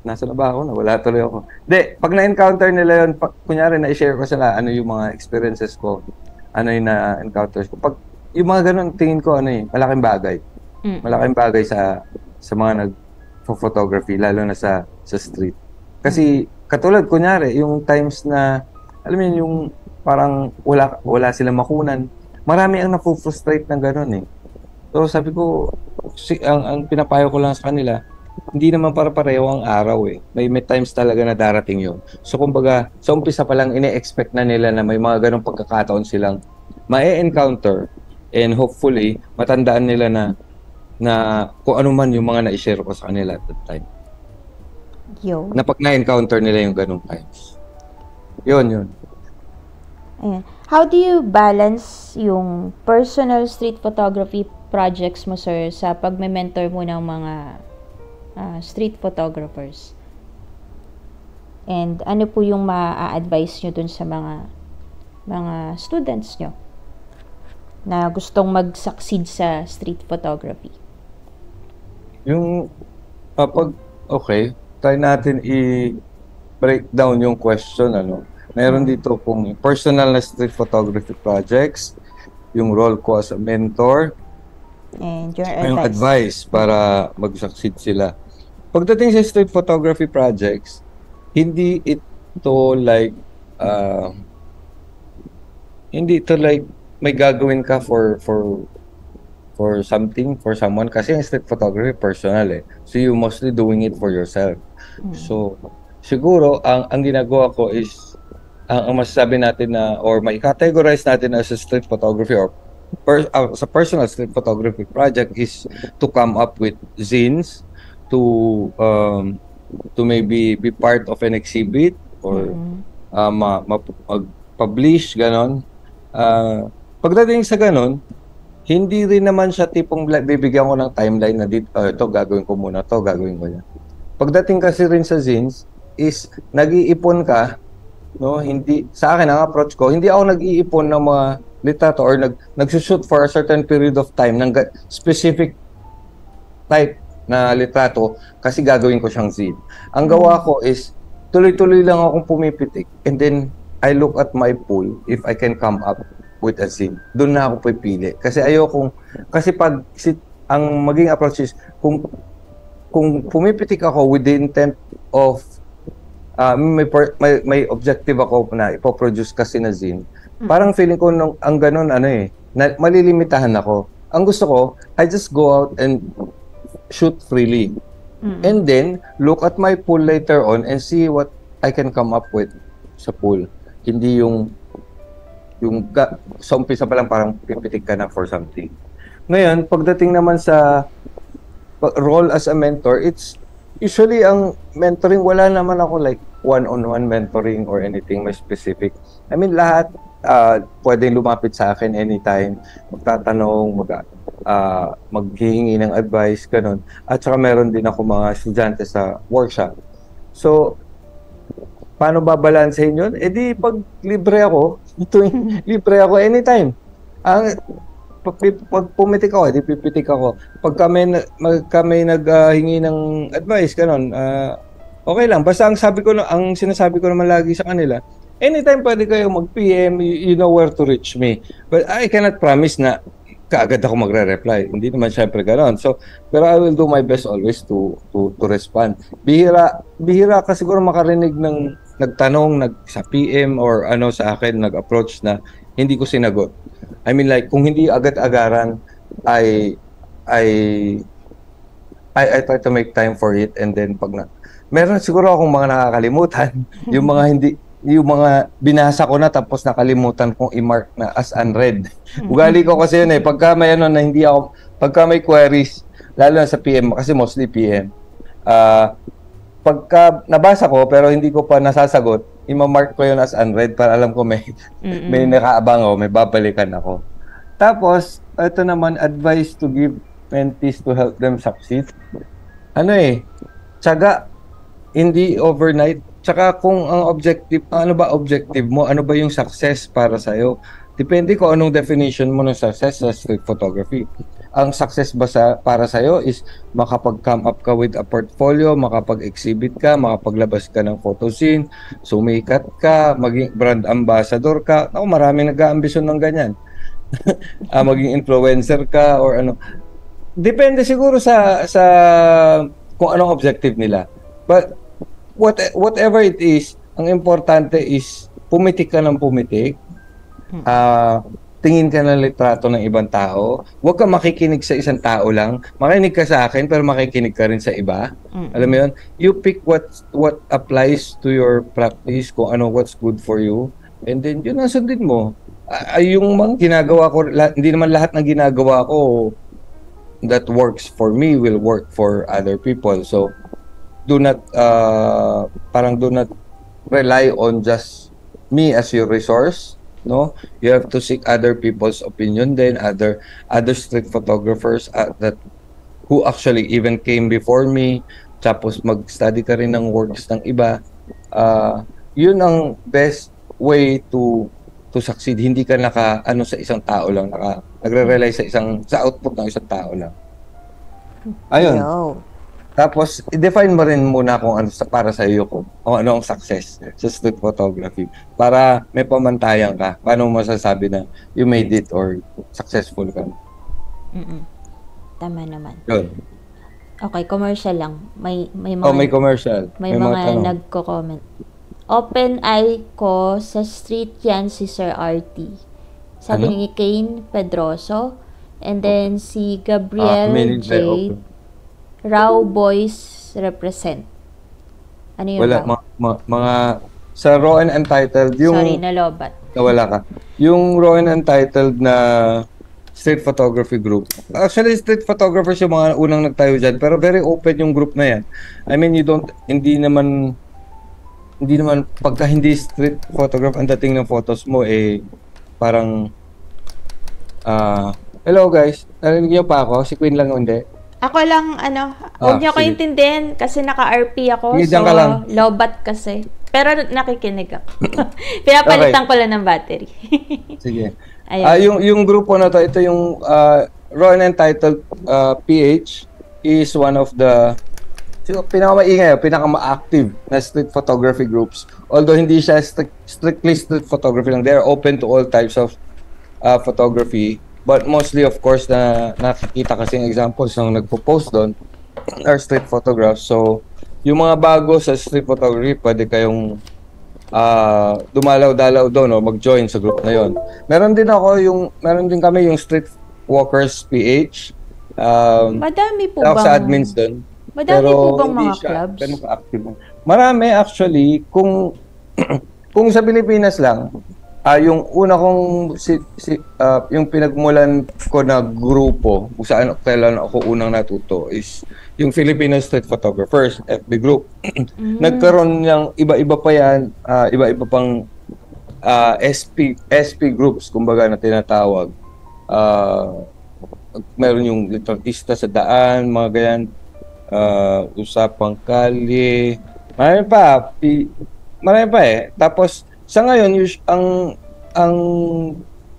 nasa na ba ako? Nawala tuloy ako. Hindi, pag na-encounter nila yun, kunyari na-share ko sila ano yung mga experiences ko, ano yung na-encounters ko. Pag yung mga ganun, tingin ko malaking bagay. Malaking bagay sa mga nag-photography, lalo na sa street. Kasi katulad, kunyari, yung times na, alam mo yun, yung parang wala silang makunan, marami ang nafu-frustrate ng ganun eh. So sabi ko, ang pinapayo ko lang sa kanila, hindi naman para-pareho ang araw eh. May times talaga na darating yun. So kumbaga, sa umpisa pa lang ine-expect na nila na may mga ganong pagkakataon silang ma-encounter, and hopefully matandaan nila na kung ano man yung mga na-share ko sa kanila at that time. Na pag na-encounter nila yung ganong times. Yun. Ayan. How do you balance yung personal street photography projects mo, sir, sa pagme-mentor mo ng mga street photographers? And ano po yung ma-advise nyo dun sa mga students nyo na gustong mag-succeed sa street photography? Yung okay, try natin i-break down yung question, Meron dito kung personal na street photography projects, yung role ko as a mentor, and your yung advice para mag-succeed sila. Pagdating sa street photography projects, hindi ito like may gagawin ka for something, for someone, kasi yung street photography personal eh. So you mostly doing it for yourself. So siguro ang ginagawa ko is ang masasabi natin na or may categorize natin as a street photography or sa personal street photography project is to come up with zines, to maybe be part of an exhibit or mag-publish, ganon. Pagdating sa ganon, hindi rin naman siya tipong bibigyan ko ng timeline na ito gagawin ko muna, ito gagawin ko yan. Pagdating kasi rin sa zines is nag-iipon ka, hindi, sa akin ang approach ko, hindi ako nag-iipon ng litrato or nagsushoot for a certain period of time ng specific type na litrato kasi gagawin ko siyang zine. Ang gawa ko is tuloy-tuloy lang akong pumipitik and then I look at my pool if I can come up with a zine. Doon na ako pipili. Kasi kasi ang maging approach is kung pumipitik ako with the intent of may objective ako na ipoproduce kasi na zine. Parang feeling ko ang ganun na malilimitahan ako. Ang gusto ko, I just go out and shoot freely. And then look at my pool later on and see what I can come up with sa pool. Hindi yung sa umpisa pa lang parang pipitik ka na for something. Ngayon, pagdating naman sa role as a mentor, it's usually ang mentoring, wala naman ako like one-on-one mentoring or anything may specific. I mean, lahat pwedeng lumapit sa akin anytime, magtatanong, maghihingi ng advice, ganun. At saka meron din ako mga estudyante sa workshop. So, paano babalansehin yun? Eh di, pag libre ako, libre ako anytime. Pag pumitik ako, di pipitik ako. Pag kami naghingi ng advice, ganun, okay lang. Basta ang sinasabi ko naman lagi sa kanila, anytime pwede kayo mag-PM, you know where to reach me. But I cannot promise na kaagad ako magre-reply. Hindi naman syempre gano'n. So, pero I will do my best always to respond. Bihira ka siguro makarinig ng nagtanong sa PM or sa akin, nag-approach na hindi ko sinagot. I mean like, kung hindi agad-agaran, I try to make time for it and then meron siguro akong mga nakakalimutan, yung mga binasa ko na tapos nakalimutan kong i-mark na as unread. Ugali ko kasi yun pagka may pagka may queries, lalo na sa PM, kasi mostly PM, pagka nabasa ko pero hindi ko pa nasasagot, ima-mark ko yun as unread para alam ko may nakaabang may babalikan ako. Tapos, ito naman, advice to give mentees to help them succeed. Tiyaga, hindi overnight. Tsaka kung ang objective, ano ba objective mo? Ano ba yung success para sa'yo? Depende kung anong definition mo ng success sa street photography. Ang success ba para sa'yo is makapag-come up ka with a portfolio, makapag-exhibit ka, makapaglabas ka ng photo scene, sumikat ka, maging brand ambassador ka. Maraming nag-aambisyon ng ganyan. Maging influencer ka or ano. Depende siguro sa kung anong objective nila. But whatever it is, ang importante is pumitik ka ng pumitik. Tingin ka ng litrato ng ibang tao. Huwag ka makikinig sa isang tao lang. Makinig ka sa akin pero makikinig ka rin sa iba. Alam mo yun? You pick what applies to your practice, kung what's good for you. And then yun ang sundin mo. Yung mga ginagawa ko, hindi naman lahat ng ginagawa ko that works for me will work for other people. So do not rely on just me as your resource. No, you have to seek other people's opinion, then other street photographers who actually even came before me. Tapos mag-study ka rin ng works ng iba. Yun ang best way to succeed. Hindi ka sa isang tao lang, nagre-rely sa output ng isang tao lang. Ayun. No. Tapos, i-define mo rin muna kung ano para sa iyo kung ano ang success sa street photography. Para may pamantayan ka. Paano mo masasabi na you made it or successful ka? Tama naman. Yun. Okay, commercial lang. May mga, may commercial. May mga nagko-comment. Open eye ko sa street yan si Sir RT. Sabi ni Kane Pedroso. And then si Gabriel Jade. Raw Boys represent. Ano yun? Wala. Mga sa Raw and Untitled, yung... Sorry, nalobat. Nawala ka. Yung Raw and Untitled na street photography group. Actually, street photographers yung mga unang nagtayo dyan, pero very open yung group na yan. I mean, hindi naman pagka hindi street photograph ang dating ng photos mo, parang, hello guys, narinig niyo pa ako? Si Queen lang hindi. Ako lang, huwag niyo ko intindihin kasi naka-RP ako. Sige, so, lang. lobat kasi. Pero nakikinig ako. Pinapalitan ko lang ng battery. Sige. Ayun. Yung grupo na to, ito yung Raw and Entitled PH is one of the pinakamaingay, pinakama-active na street photography groups. Although hindi siya strictly street photography lang, they are open to all types of photography. But mostly, of course, na nakikita kasing examples ng nagpo-post doon are street photographs. So, yung mga bago sa street photography, pwede kayong dumalaw-dalaw doon o mag-join sa group na yon. Meron din kami yung Street Walkers PH. Madami po bang sa bang admins doon? Madami po bang mga clubs? Marami actually. Kung sa Pilipinas lang, yung una kong yung pinagmulan ko na grupo kung saan kailan ako unang natuto is yung Filipino Street Photographers FB group. Nagkaroon ng iba-iba pa yan, iba-iba pang SP groups kumbaga na tinatawag. Meron yung litratista sa daan, mga ganyan, usapang kalye, marami pa eh. Tapos sa ngayon ang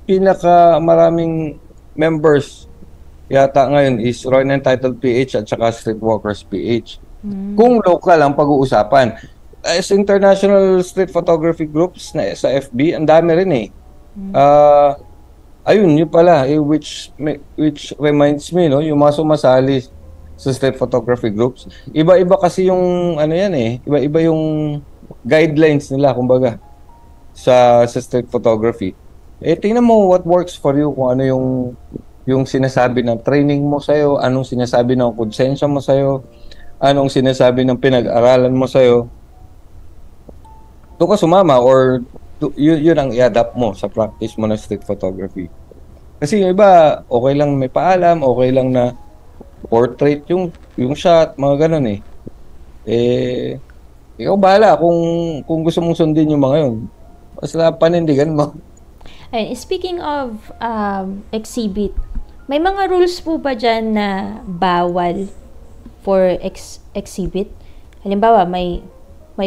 pinaka maraming members yata ngayon is Raw and Entitled PH at saka Streetwalkers PH. Kung local ang pag-uusapan, as international street photography groups na sa FB, ang dami rin eh. Ayun, yun pala, which reminds me, no, yung mga sumasali sa street photography groups. Iba-iba kasi yung, ano yan eh, iba-iba yung guidelines nila, kumbaga, sa street photography. Tingnan mo what works for you, kung ano yung sinasabi ng training mo sa'yo, anong sinasabi ng konsensya mo sa'yo, anong sinasabi ng pinag-aralan mo sa'yo. Doon ka sumama or yun ang i-adapt mo sa practice mo ng street photography. Kasi yung iba, okay lang may paalam, okay lang na portrait yung shot, mga ganun eh. Ikaw bahala kung gusto mong sundin yung mga yun. Basta panindigan mo. Ay, speaking of exhibit, may mga rules po ba dyan na bawal for exhibit? Halimbawa, may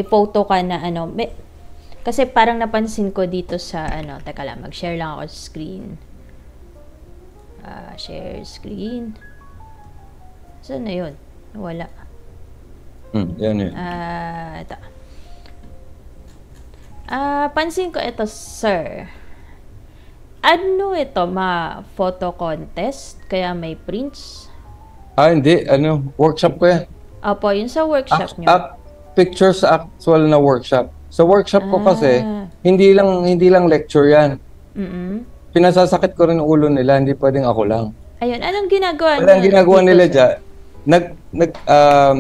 photo ka na kasi parang napansin ko dito sa teka lang, mag-share lang ako sa screen. Share screen. Saan na yun? Wala. Yan yun. Ito. Pansin ko ito, sir. Ano ito? Photo contest? Kaya may prints? Hindi. Workshop ko yan. Opo, yun sa workshop nyo. Pictures sa actual na workshop. Sa workshop ko kasi, hindi lang lecture yan. Pinasasakit ko rin ulo nila, hindi pwedeng ako lang. Ayun, anong ginagawa nila? Ang ginagawa nila dyan,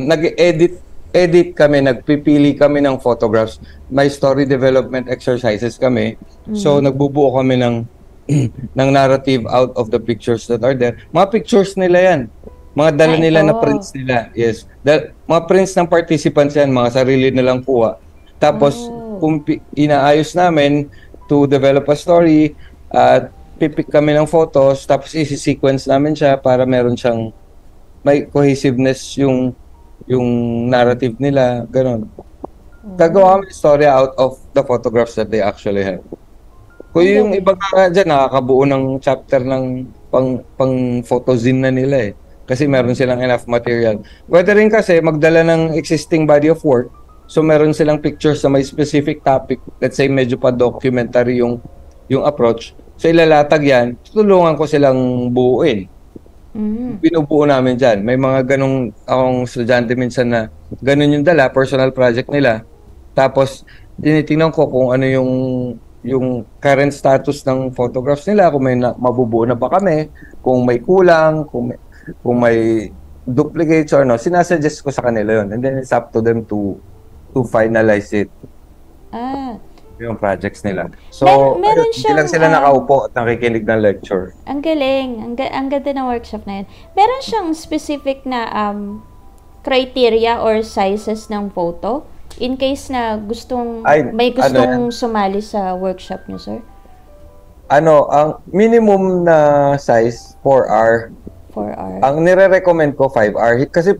nag-edit kami, nagpipili kami ng photographs. May story development exercises kami. So, nagbubuo kami ng narrative out of the pictures that are there. Mga pictures nila yan. Mga dala nila na prints nila. Yes. Mga prints ng participants yan, mga sarili nilang kuha. Tapos, inaayos namin to develop a story, at pipik kami ng photos, tapos isi-sequence namin siya para meron siyang may cohesiveness yung narrative nila, ganun. Gagawa kami story out of the photographs that they actually have. Kung yung iba nga dyan, nakakabuo ng chapter ng pang photozine na nila eh. Kasi meron silang enough material. Pwede rin kasi magdala ng existing body of work. So meron silang pictures sa may specific topic. Let's say medyo pa documentary yung approach. So ilalatag yan, tutulungan ko silang buuin. Binubuo namin dyan. May mga ganong akong estudyante minsan na ganon yung dala, personal project nila. Tapos tinitingnan ko kung ano yung current status ng photographs nila, kung may mabubuo na ba kami, kung may kulang, kung may duplicates or no. Sinasuggest ko sa kanila yun. And then it's up to them to finalize it. Yung projects nila. So, meron hindi lang sila nakaupo at nakikinig ng lecture. Ang galing. Ang ganda ng workshop na yun. Meron siyang specific na criteria or sizes ng photo in case na may gustong sumali sa workshop niyo, sir? Ang minimum na size, 4R. 4R. Ang nire-recommend ko, 5R. Kasi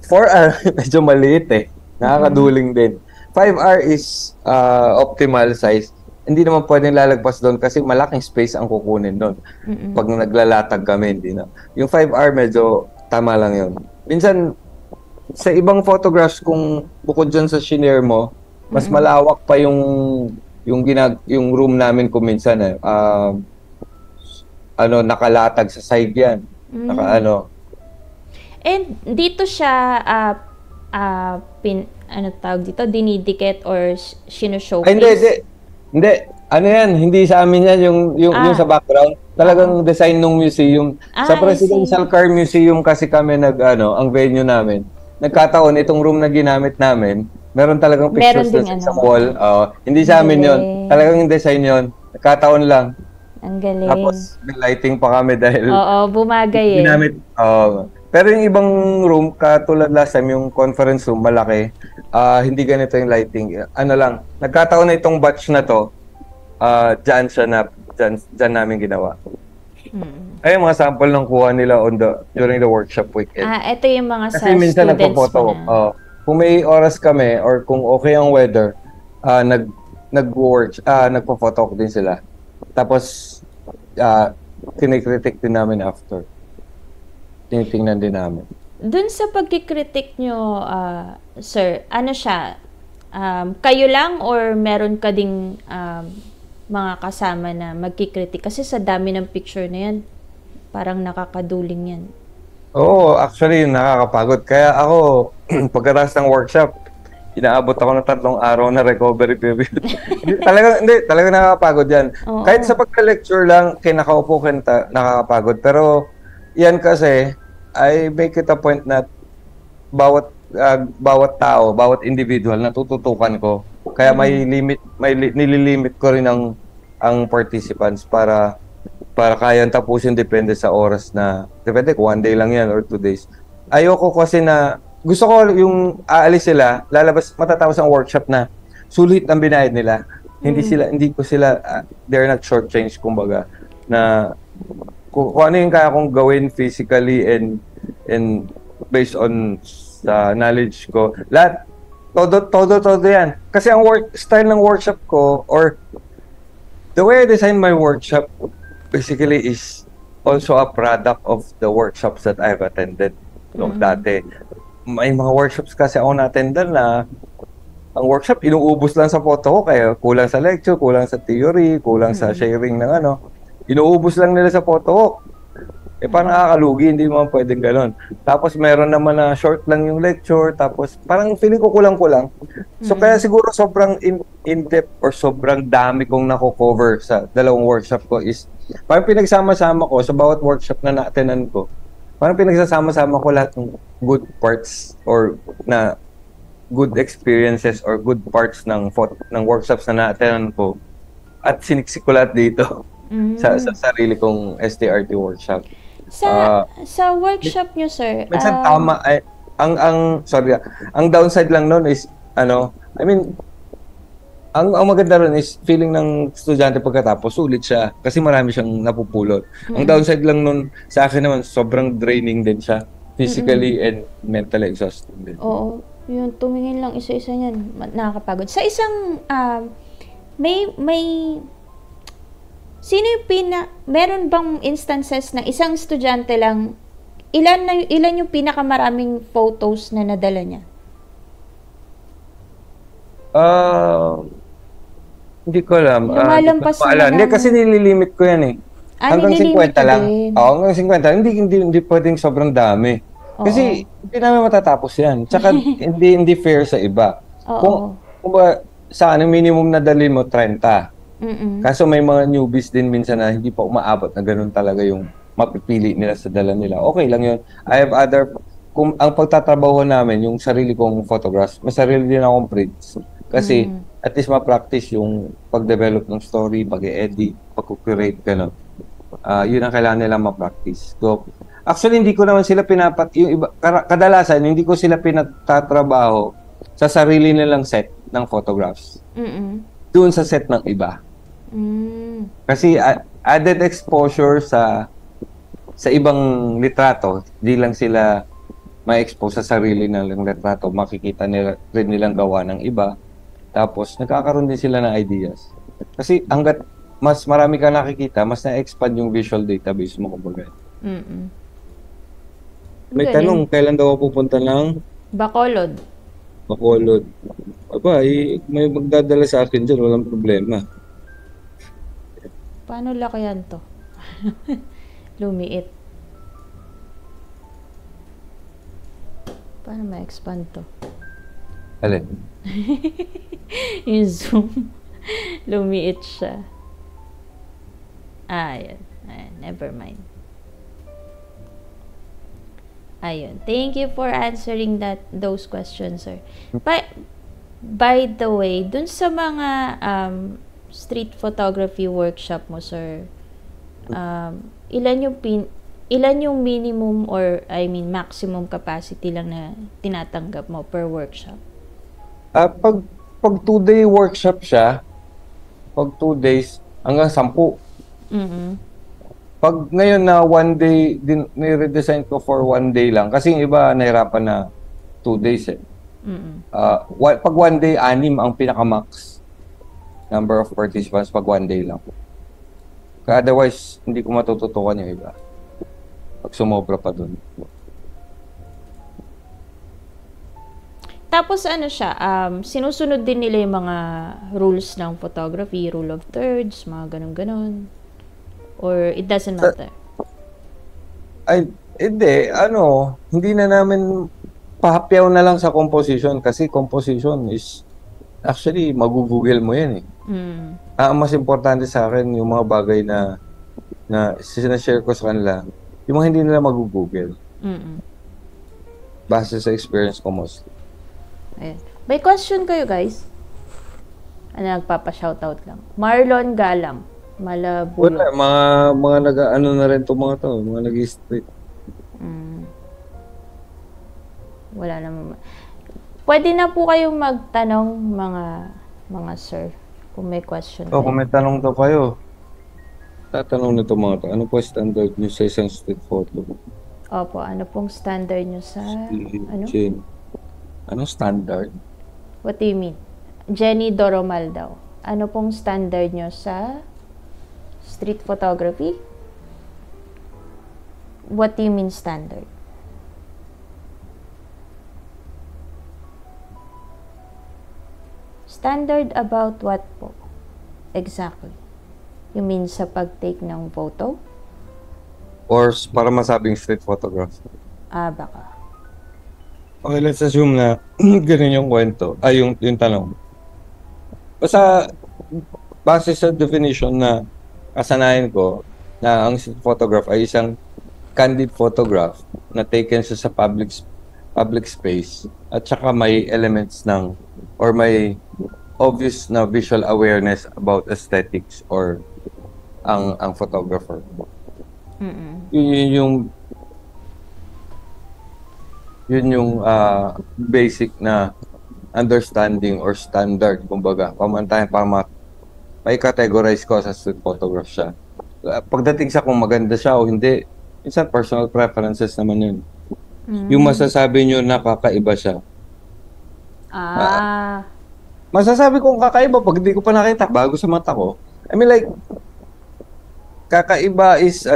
4R, medyo maliit eh. Nakakaduling din. 5R is optimal size. hindi naman pwedeng lalagpas doon kasi malaking space ang kukunin doon. Pag naglalatag kami, hindi na. Yung 5 hour medyo tama lang yun. Minsan, sa ibang photographs, kung bukod dyan sa shinare mo, mas malawak pa yung room namin kung minsan nakalatag sa side yan. And dito siya tawag dito, dinidikit or shino-showcase? Hindi. Ano yan, hindi sa amin yan yung sa background. Talagang design ng museum. Sa Presidential Car Museum kasi kami ang venue namin. Nagkataon itong room na ginamit namin, meron talagang pictures sa wall. Hindi sa amin yon. Talagang yung design yon. Nagkataon lang. Ang galing. Tapos may lighting pa kami dahil bumagay ginamit. Pero yung ibang room, katulad last time, yung conference room, malaki, hindi ganito yung lighting. Nagkataon na itong batch na to, dyan namin ginawa. Ay, mga sample ng kuha nila during the workshop weekend. Ito yung mga kasi minsan nagpo-photo. Kung may oras kami, or kung okay ang weather, nagpo-photo din sila. Tapos, kinikritik din namin after. Tinitingnan din namin. Doon sa pagkikritik nyo, sir, ano siya? Kayo lang or meron ka ding mga kasama na magkikritik? Kasi sa dami ng picture na yan, parang nakakaduling yan. Oo, actually, nakakapagod. Kaya ako, pagkatapos ng workshop, inaabot ako ng 3 araw na recovery period. Talagang nakakapagod yan. Kahit sa pagka-lecture lang, kinakaupo nakakapagod. Pero, yan kasi, I make it a point na bawat tao, bawat individual natututukan ko. Kaya nililimit ko rin ang participants para kayang tapusin depende sa oras depende kung 1 day lang yan or 2 days. Ayoko kasi gusto ko yung aalis sila, lalabas, matatapos ang workshop na sulit ang binayad nila. Hindi ko sila, they're not shortchanged, kumbaga, na kung ano yung kaya kong gawin physically and based on sa knowledge ko, lahat, todo yan. Kasi ang style ng workshop ko, or the way I design my workshop, basically is also a product of the workshops that I've attended dati. May mga workshops kasi ako na-attendan na ang workshop, inuubos lang sa photo ko, kaya kulang sa lecture, kulang sa theory, kulang sa sharing ng inuubos lang nila sa photo ko. Parang nakakalugi, hindi mo pwedeng gano'n. Tapos meron naman na short lang yung lecture, tapos parang feeling ko kulang-kulang. So kaya siguro sobrang in-depth or sobrang dami kong nako-cover sa 2 workshop ko is parang pinagsama-sama ko sa bawat workshop na na-attendan ko. Parang pinagsasama-sama ko lahat ng good parts or na good experiences or good parts ng workshops na na-attendan ko at siniksik ko lahat dito. Sa sarili kong STRT workshop. Sa workshop nyo, sir, minsan tama ay ang downside lang noon is ang maganda ron is feeling ng estudyante pagkatapos sulit siya kasi marami siyang napupulot. Ang downside lang noon sa akin naman sobrang draining din siya physically and mentally exhausting din. Oo, yun, tumingin lang isa-isa niyan, nakakapagod. Sa isang sino yung meron bang instances na isang estudyante lang, ilan yung pinakamaraming photos na nadala niya? Hindi ko alam. Lumalampas Hindi kasi nililimit ko yan eh. Hanggang 50 lang. Hanggang 50. Hindi pwedeng sobrang dami. Kasi hindi namin matatapos yan. Tsaka hindi fair sa iba. Kung sa minimum na dalhin mo 30. Kaso may mga newbies din minsan na hindi pa umaabot na ganun talaga yung mapipili nila sa dala nila. Okay lang yun. I have kung ang pagtatrabaho namin, yung sarili kong photographs, may sarili din akong prints. Kasi at least ma-practice yung pag-develop ng story, pag-edit, pag-curate, gano'n. Yun ang kailangan nila ma-practice. So, actually, hindi ko naman sila kadalasan, hindi ko sila pinatatrabaho sa sarili nilang set ng photographs. Doon sa set ng iba. Kasi added exposure sa ibang litrato, di lang sila ma-expose sa sarili nilang litrato, makikita nila rin nilang gawa ng iba. Tapos nagkakaroon din sila ng ideas. Kasi hanggat mas marami ka nakikita, mas na-expand yung visual database mo, kumbaga. May tanong, kailan daw ako pupunta ng Bacolod. Bacolod? Aba, may magdadala sa akin dyan, walang problema. Paano lakayan to? Lumiit. Paano ma-expand to? Alin? Yung zoom. Lumiit siya. Ayan. Never mind. Ayun. Thank you for answering those questions, sir. By the way, dun sa mga street photography workshop mo, sir, ilan yung minimum or maximum capacity lang na tinatanggap mo per workshop? Pag 2-day workshop siya, pag 2 days, hanggang 10. Pag ngayon na 1 day, ni-redesign ko for 1 day lang. Kasi yung iba, nahirapan na 2 days eh. Pag 1 day, 6 ang pinaka-max number of participants pag 1 day lang. Otherwise, hindi ko matututukan yung iba. Pag sumobra pa dun. Tapos ano siya, sinusunod din nila yung mga rules ng photography, rule of thirds, mga ganun-ganon. Or it doesn't matter? Hindi. Hindi na namin pahapyaw na lang sa composition kasi composition is actually magugugel mo yan eh. Ang mas importante sa akin yung mga bagay na sinashare ko sa kanila, yung mga hindi nila magugugel. Base sa experience ko mostly. Ayan. May question kayo, guys? Nagpapa-shoutout lang. Marlon Galang. Malabuyo. Wala, mga nag-ano na rin to mga to, mga nag-street. Wala naman. Pwede na po kayong magtanong mga sir kung may question. Kung may tanong to kayo, tatanong nito mga to. Ano po standard nyo sa isang street photo? Opo, ano pong standard nyo sa Ano standard? What do you mean? Jenny Doromal daw. Ano pong standard nyo sa street photography? What do you mean standard? Standard about what po? Exactly. You mean sa pag-take ng photo? Or para masabing street photograph? Baka. Okay, let's assume na ganun yung kwento. Yung tanong. Basta, base sa definition na kasanayan ko, na ang street photograph ay isang candid photograph na taken sa public space at saka may elements ng or may obvious na visual awareness about aesthetics or ang photographer. Yun yung basic na understanding or standard, kumbaga, pamantayan para mai-categorize ko sa street photograph siya. Pagdating sa kung maganda siya o hindi, minsan personal preferences naman yun. Yung masasabi nyo na kakaiba siya. Masasabi kong kakaiba pag hindi ko pa nakita, bago sa mata ko. I mean like, kakaiba is,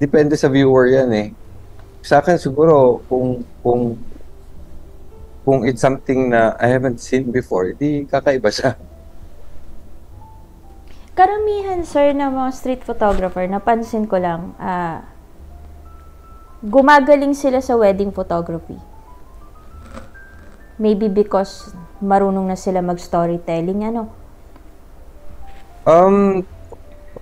depende sa viewer yan eh. Sa akin siguro, kung it's something na I haven't seen before, di kakaiba siya. Karamihan, sir, na mga street photographer, napansin ko lang, gumagaling sila sa wedding photography. Maybe because marunong na sila mag-storytelling,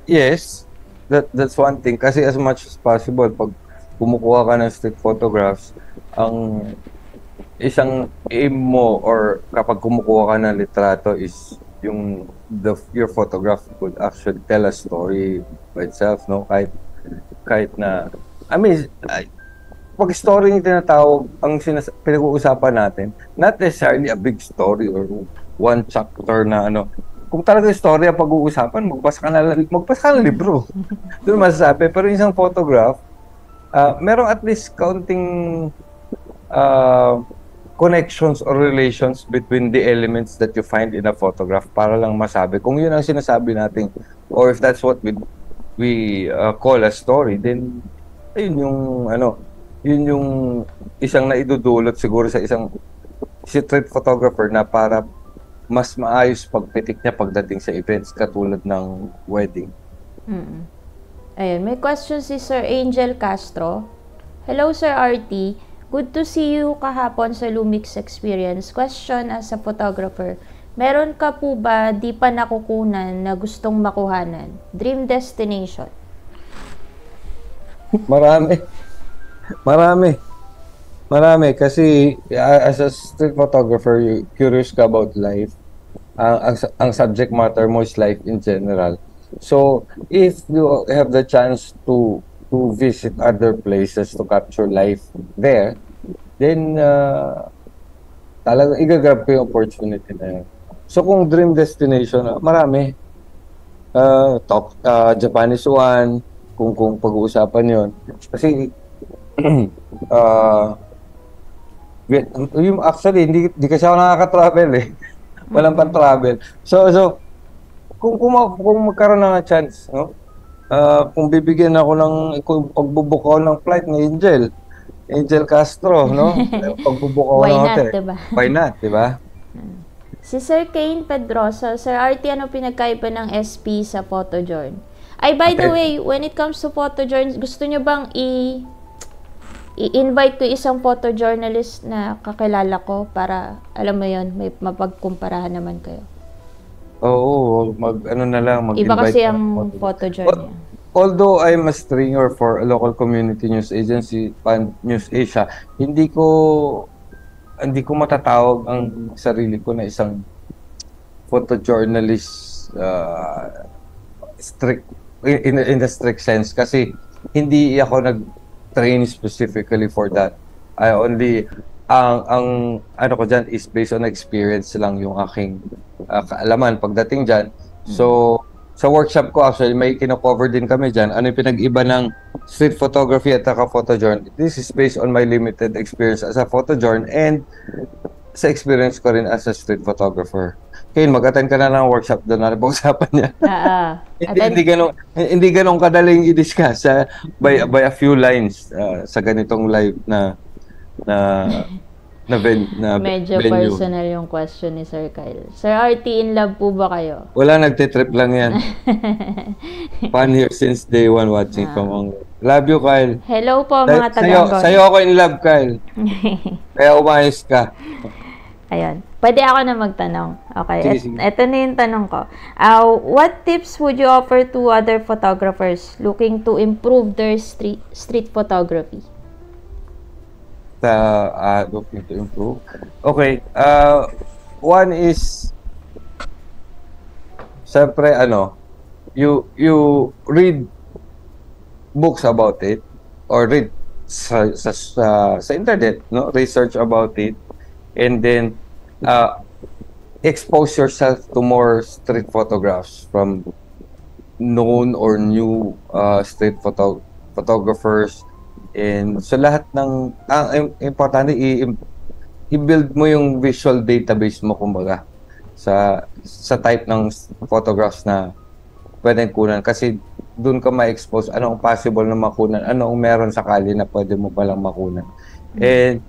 Yes, that's one thing. Kasi as much as possible, pag kumukuha ka ng street photographs, ang isang aim mo or kapag kumukuha ka ng litrato is your photograph could actually tell a story by itself, no? Kahit na, pag story yung tinatawag, ang pinag-uusapan natin, not necessarily a big story or one chapter na Kung talaga story ang pag-uusapan, magbasa ka ng libro. Doon masasabi. Pero isang photograph, merong at least counting connections or relations between the elements that you find in a photograph para lang masabi kung yun ang sinasabi natin or if that's what we call a story, then ayun yung yun yung isang naidudulot siguro sa isang street photographer na para mas maayos pagpitik niya pagdating sa events katulad ng wedding. Ayun, may question si Sir Angel Castro. Hello Sir RT, good to see you kahapon sa Lumix Experience. Question as a photographer, meron ka po ba di pa nakukunan na gustong makuhanan? Dream destination? Marami kasi as a street photographer, curious ka about life. Ang subject matter mo is life in general. So if you have the chance to visit other places to capture life there, then talagang igagrab ko yung opportunity na yun. So kung dream destination, marami. Japanese one, kung pag-uusapan yon. Kasi actually hindi kasi ako nakaka-travel eh. Walang pan-travel. So kung magkaroon ng chance, no? Kung bibigyan ako kung pagbubuk ako ng flight ni Angel Castro, no? Pagbubuk ako ng hotel. Diba? Why not, diba? Si Sir Kane Pedrosa, Sir RT, ano pinagkaiba ng SP sa PhotoJourn? Ay, by the way, when it comes to PhotoJourn, gusto nyo bang i-invite ko isang photojournalist na kakilala ko para, alam mo yon, may mapagkumparahan naman kayo? Oo, mag-invite. Iba kasi ang PhotoJourn niya. Although I'm a stringer for a local community news agency, Pan News Asia, hindi ko matatawag ang sarili ko na isang photojournalist strict in the strict sense kasi hindi ako nag-train specifically for that. I only ang ano ko dyan is based on experience lang yung aking kaalaman pagdating dyan. So sa workshop ko actually may kino-cover din kami dyan. Ano yung pinag-iba ng street photography at saka photojourn? This is based on my limited experience as a photojourn and sa experience ko rin as a street photographer. Kaya mag-attend ka na ng workshop doon na pag-usapan niya. Hindi ganong kadaling i-discuss by a few lines sa ganitong live na medyo venue. Personal yung question ni Sir Kyle. Sir RT, in love po ba kayo? Wala, nagtitrip lang yan. Fan here since day one watching from Hong Kong. Love you, Kyle. Hello po mga taga-Hong. Sa'yo ako in love, Kyle. Kaya umayos ka. Ayun. Pwede ako na magtanong. Okay. Sige. Ito na yung tanong ko. What tips would you offer to other photographers looking to improve their street photography? Looking to improve. Okay. One is siyempre you read books about it or read sa internet, no? Research about it and then expose yourself to more street photographs from known or new street photographers. And so lahat ng importante i-build mo yung visual database mo kumbaga sa type ng photographs na pwedeng kunan kasi doon ka ma-expose anong possible na makunan, anong meron sakali na pwede mo palang makunan. And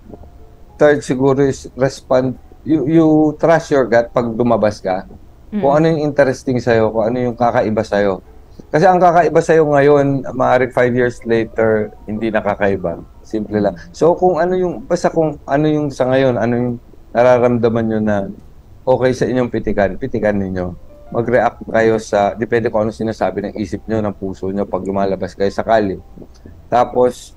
third siguro is you trust your gut pag lumabas ka. Kung ano yung interesting sa'yo, kung ano yung kakaiba sa'yo. Kasi ang kakaiba sa'yo ngayon, maaaring 5 years later, hindi nakakaiba. Simple lang. So kung ano yung sa ngayon, ano yung nararamdaman nyo na okay sa inyong pitikan ninyo. Mag-react kayo depende kung ano sinasabi ng isip nyo, ng puso nyo pag lumalabas kayo sakali. Tapos,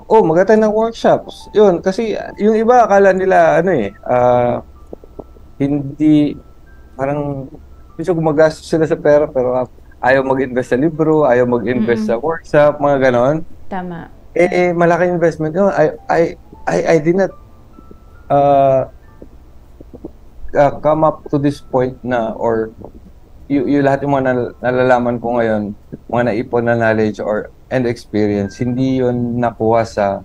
mag-attend ng workshops. Yun, kasi yung iba akala nila, hindi, parang, gusto gumagastos sila sa pera, pero ayaw mag-invest sa libro, ayaw mag-invest sa workshop, mga ganon. Tama. Malaki investment. I did not come up to this point na, or yung lahat yung mga nalalaman ko ngayon, mga naipon na knowledge and experience, hindi yun nakuha sa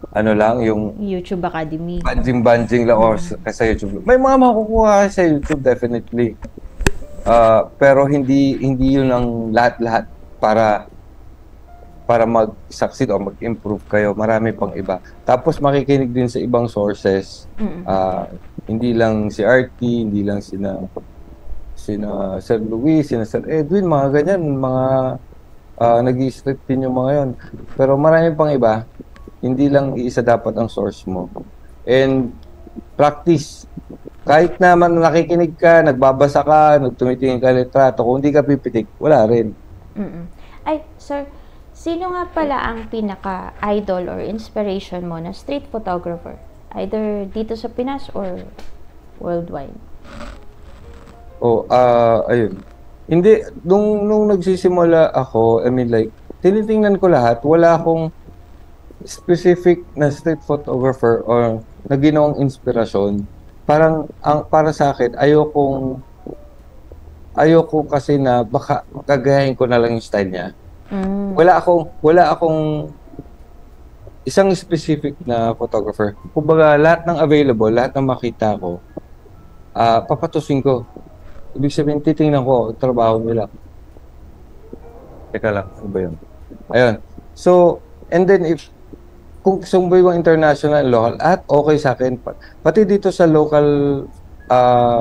ano lang, yung YouTube Academy. banjing-banjing lang or sa YouTube. May mga makukuha sa YouTube definitely. Pero hindi yun ang lahat-lahat para mag-succeed o mag-improve kayo. Marami pang iba. Tapos makikinig din sa ibang sources. Hindi lang si RT, hindi lang sina Sir Luis, sina Sir Edwin, mga ganyan, mga nag-i-street din yung mga yon. Pero marami pang iba. Hindi lang iisa dapat ang source mo. And practice. Kahit naman nakikinig ka, nagbabasa ka, tumitingin ka litrato, kung hindi ka pipitik, wala rin. Ay, sir, sino nga pala ang pinaka-idol or inspiration mo na street photographer? Either dito sa Pinas or worldwide? Ayun. Hindi, nung nagsisimula ako, I mean like, tinitingnan ko lahat, wala akong specific na street photographer or na ginawang inspirasyon. Parang, para sa akin, ayoko kasi na baka gagayahin ko na lang yung style niya. Wala akong isang specific na photographer. Kumbaga, lahat ng available, lahat ng makita ko, papatusin ko. Ibig sabihin, titingnan ko ang trabaho nila. Teka lang, ano ba yun? Ayun. So, and then kung sumboy mo international, local, at okay sa akin. Pati dito sa local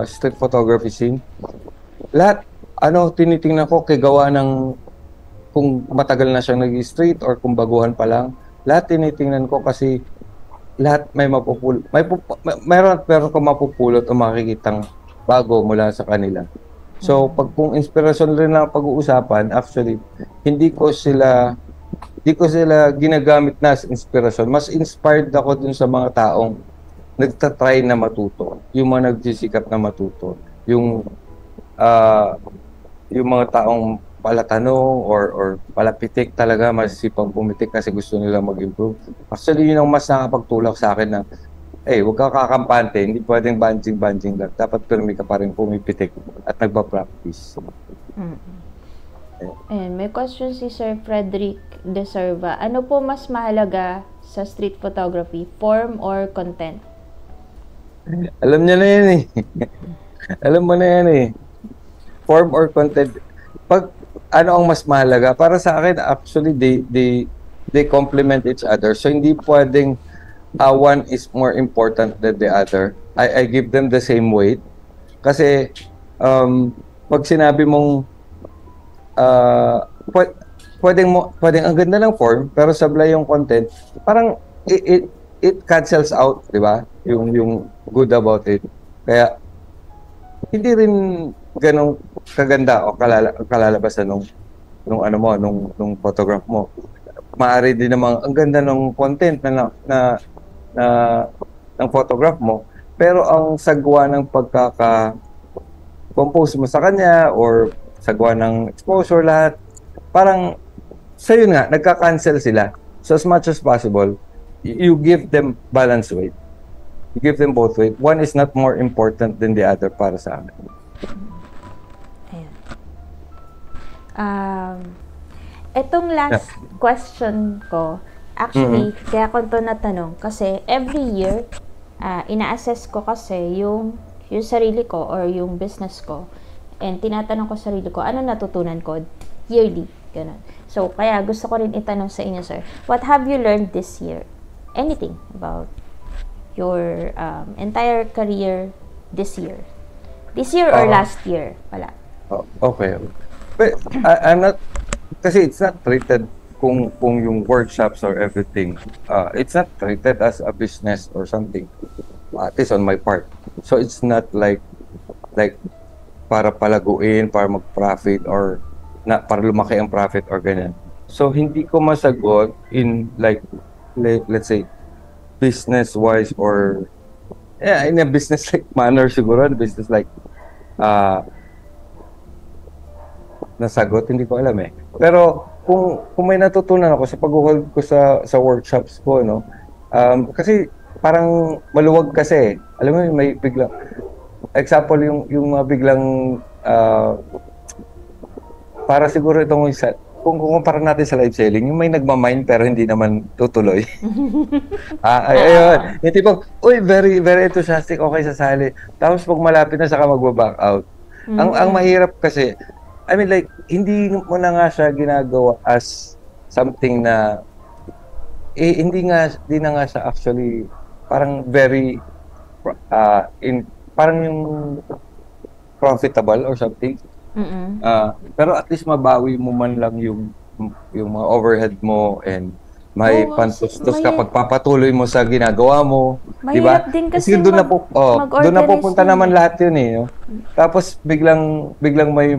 street photography scene, lahat, tinitingnan ko kay gawa ng kung matagal na siyang nag-street or kung baguhan pa lang, lahat tinitingnan ko kasi lahat may mapupulot. Meron kung mapupulot o makikitang bago mula sa kanila. So, kung inspirasyon rin lang pag-uusapan, actually, hindi ko sila ginagamit na as inspirasyon. Mas inspired ako dun sa mga taong nagtatry na matuto. Yung mga nagsisikap na matuto. Yung mga taong palatanong or palapitik talaga, masisipang pumitik kasi gusto nila mag-improve. Actually, yun ang mas nakapagtulak sa akin na, huwag ka kakampante, hindi pwedeng banjing lang. Dapat pirmi ka pa rin pumipitik at nagpa-practice. And may question si Sir Frederick De Serva. Ano po mas mahalaga sa street photography? Form or content? Alam niya na yan eh. Alam mo na yan eh. Form or content. Pag ano ang mas mahalaga? Para sa akin, actually, they complement each other. So, hindi pwedeng one is more important than the other. I give them the same weight. Kasi, pag sinabi mong pwedeng ang ganda ng form, pero sablay yung content, parang it cancels out, di ba? Yung good about it. Kaya, hindi rin ganong kaganda o kalalabasan nung photograph mo. Maaari din namang ang ganda ng content ng photograph mo, pero ang sagwa ng pagkaka-compose mo sa kanya or sagwa ng exposure lahat, parang sa'yo nga, nagka-cancel sila. So as much as possible, you give them balance weight. You give them both weight. One is not more important than the other para sa amin. Etong last question ko, actually, kaya ko ito natanong, kasi every year, ina-assess ko kasi yung sarili ko or yung business ko, and tinatanong ko sarili ko, ano natutunan ko yearly, ganun. So, kaya gusto ko rin itanong sa inyo, sir, what have you learned this year? Anything about your entire career this year? This year or last year pala? Okay. But I'm not, kasi it's not treated kung yung workshops or everything, it's not treated as a business or something, at least on my part. So it's not like para palaguin, para mag-profit or para lumaki ang profit or ganyan. So hindi ko masagot in let's say business-wise or in a business-like manner siguro, business-like nasagot, hindi ko alam eh. Pero kung may natutunan ako sa pag-hold ko sa workshops ko, no? Kasi parang maluwag kasi. Alam mo, may biglang example yung biglang para siguro itong isa. kung kukumpara natin sa live selling, yung may nagmamine pero hindi naman tutuloy. Ayun. Yung tipong, uy, very, very enthusiastic, okay sasali. Tapos pag malapit na saka magbaback out. Ang mahirap kasi, I mean like, hindi mo na nga siya ginagawa as something na, hindi na nga siya actually, parang very, parang yung profitable or something. Pero at least mabawi mo man lang yung mga overhead mo and may pantustos ka pagpapatuloy mo sa ginagawa mo, di ba? Mahirap din kasi doon na pupunta naman lahat yun eh. No? Tapos biglang may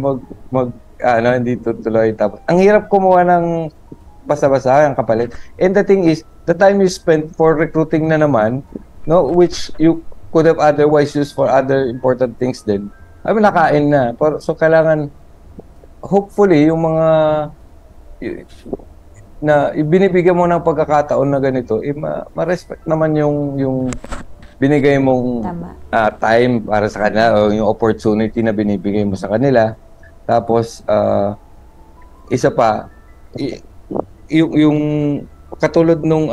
hindi tutuloy. Tapos ang hirap kumuha ng basta-basta ang kapalit. And the thing is, the time you spend for recruiting na naman, no, which you could have otherwise used for other important things din. I mean, nakain na. So, kailangan, hopefully, yung mga na ibinibigyan mo ng pagkakataon na ganito, ma-respect naman yung binigay mong time para sa kanila o yung opportunity na binibigay mo sa kanila. Tapos, isa pa, yung katulad nung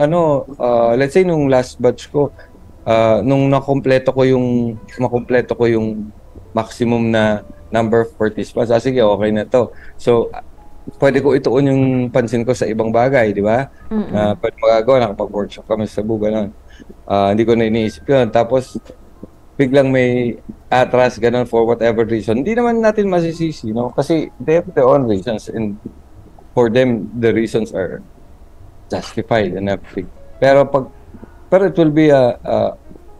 let's say nung last batch ko, nung makumpleto ko yung maximum na number of participants, sige, okay na to. So, pwede ko ituon yung pansin ko sa ibang bagay, di ba? Pwede magagawa, nakapag-workshop kami sa Cebu, gano'n. Hindi ko na iniisip yun. Tapos, biglang may atras, gano'n, for whatever reason. Hindi naman natin masisisi, no? Kasi they have their own reasons and for them, the reasons are justified and everything. Pero it will be a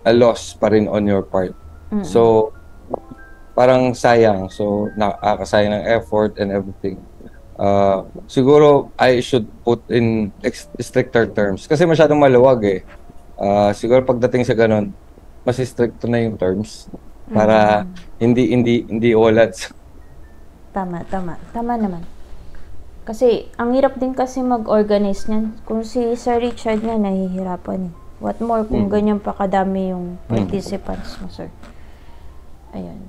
loss pa rin on your part. So, parang sayang. So, nakakasayang ng effort and everything. Siguro, I should put in stricter terms. Kasi masyadong maluwag eh. Siguro pagdating sa ganun, mas stricto na yung terms. Para hindi ulat. Tama naman. Kasi, ang hirap din kasi mag-organize niyan. Kung si Sir Richard na nahihirapan eh. What more kung ganyan pa kadami yung participants mo, sir. Ayun.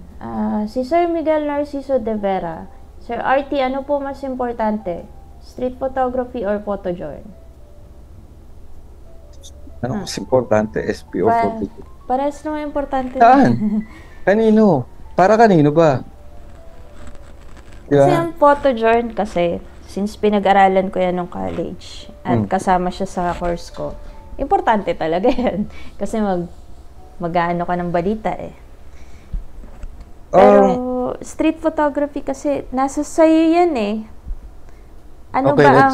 Si Sir Miguel Narciso de Vera, Sir RT, ano po mas importante? Street photography or photojourn? Ano mas importante? SP o photojourn? Parehas naman importante. Saan? Kanino? Para kanino ba? Diba? Kasi ang photojourn kasi, since pinag-aralan ko yan nung college, at kasama siya sa course ko, importante talaga yan. Kasi mag-aano ka ng balita eh. Pero street photography kasi nasa sayo yan eh. Ano okay, ba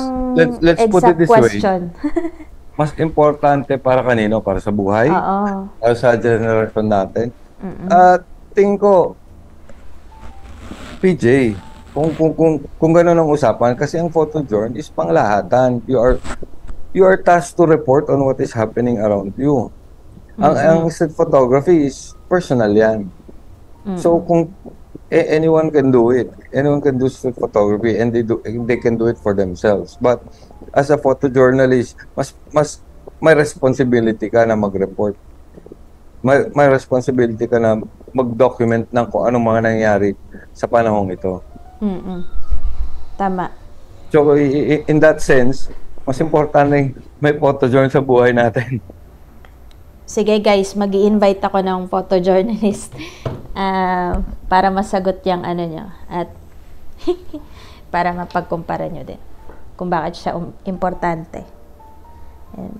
let's exact put it this question? Way. Mas importante para kanino? Para sa buhay? Oo. Para sa generation natin? Tingin ko, PJ, kung gano'n ang usapan, kasi ang photojourn is panglahatan. You are tasked to report on what is happening around you. Ang street photography is personal yan. So kung anyone can do it, anyone can do street photography and they can do it for themselves. But as a photojournalist, mas may responsibility ka na mag-report. May responsibility ka na mag-document ng kung anong mga nangyari sa panahong ito. Tama. So in that sense, mas importante may photojourn sa buhay natin. Sige guys, mag-i-invite ako ng photojournalist para masagot yung ano nyo at para mapagkumpara nyo din kung bakit siya importante.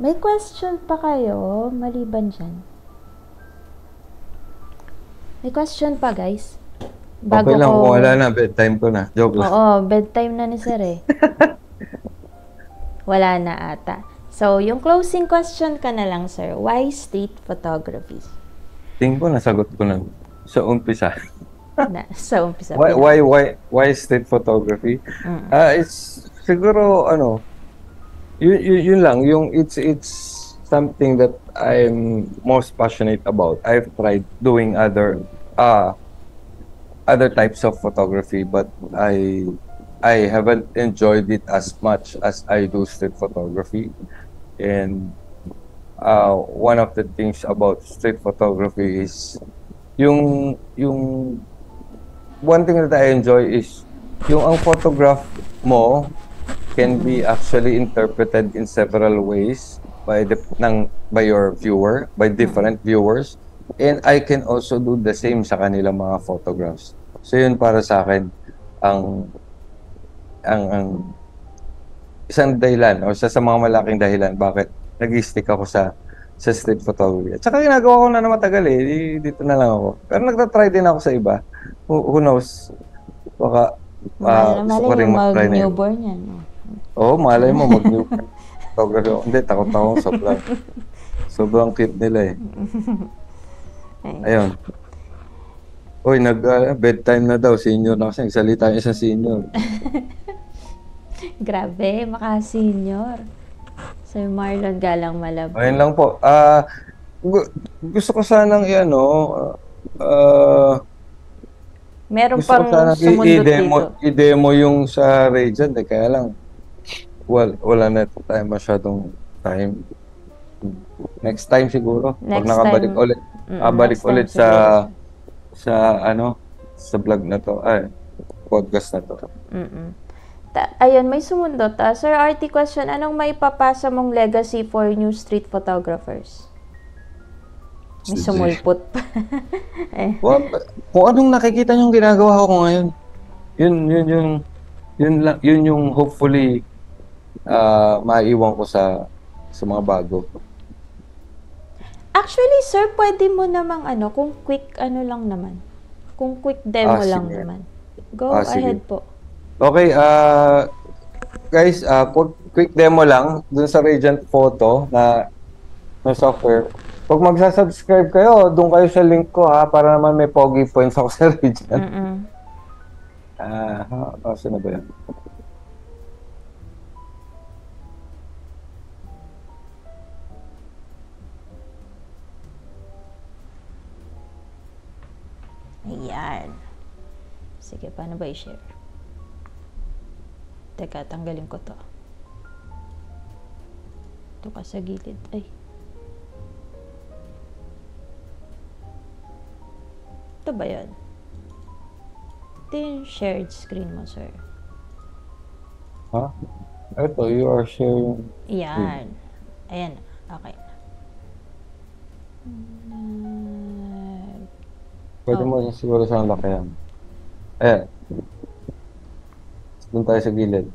May question pa kayo maliban dyan? May question pa guys? Bago okay lang, kung wala na, bedtime ko na. Joke lang. Oo, bedtime na ni Sir eh. Wala na ata. So, yung closing question ka na lang, sir. Why street photography? Tingin ko, nasagot ko na sa umpisa. Sa umpisa. Why street photography? It's siguro, yun lang. It's something that I'm most passionate about. I've tried doing other types of photography, but I haven't enjoyed it as much as I do street photography. And one of the things about street photography is yung one thing that I enjoy is yung ang photograph mo can be actually interpreted in several ways by your viewer, by different viewers. And I can also do the same sa kanilang mga photographs. So yun para sa akin ang isang dahilan o isa sa mga malaking dahilan bakit nag-stick ako sa street photography. At saka ginagawa ko na matagal dito na lang ako. Pero nagtatry din ako sa iba. Who knows? Baka gusto ko rin mag-try na yun. Newborn yan. Oo, malay mo mag-newborn photography ako. Hindi, takot ako sobrang cute nila Ayun. Uy, bedtime na daw. Senior na kasi. Nagsalita yung isang senior. Grabe, maka-senior. Sir Marlon Galang Malabo. Ayun lang po. Gusto ko sanang meron gusto ko pang sanang sumundot dito. i-demo yung sa Radiant. Kaya lang, wala na tayo masyadong time. Next time siguro. Pag nakabalik ulit. Balik ulit sa vlog na to. Podcast na to. Ayun, may sumundot. Sir RT question, anong may papasa mong legacy for new street photographers? May sumulpot pa. Well, kung anong nakikita niyong ginagawa ko ngayon, yun yung hopefully maiiwan ko sa mga bago. Actually, sir, pwede mo namang kung quick lang naman. Kung quick demo lang naman. Go ahead po. Okay, guys, quick demo lang dun sa Radiant Photo na software. Pag magsasubscribe kayo, doon kayo sa link ko para naman may pogi points ako sa Radiant. Saan na ba yan? Ayan. Sige, paano ba i-share? Teka, tanggalin ko to. Ito ka sa gilid. Ay. Ito ba yan? Ito yung shared screen mo, sir. Ito, you are sharing. Yan. Ayan. Okay. Pwede mo siguro sa laki yan. Ayan. Doon tayo sa gilid.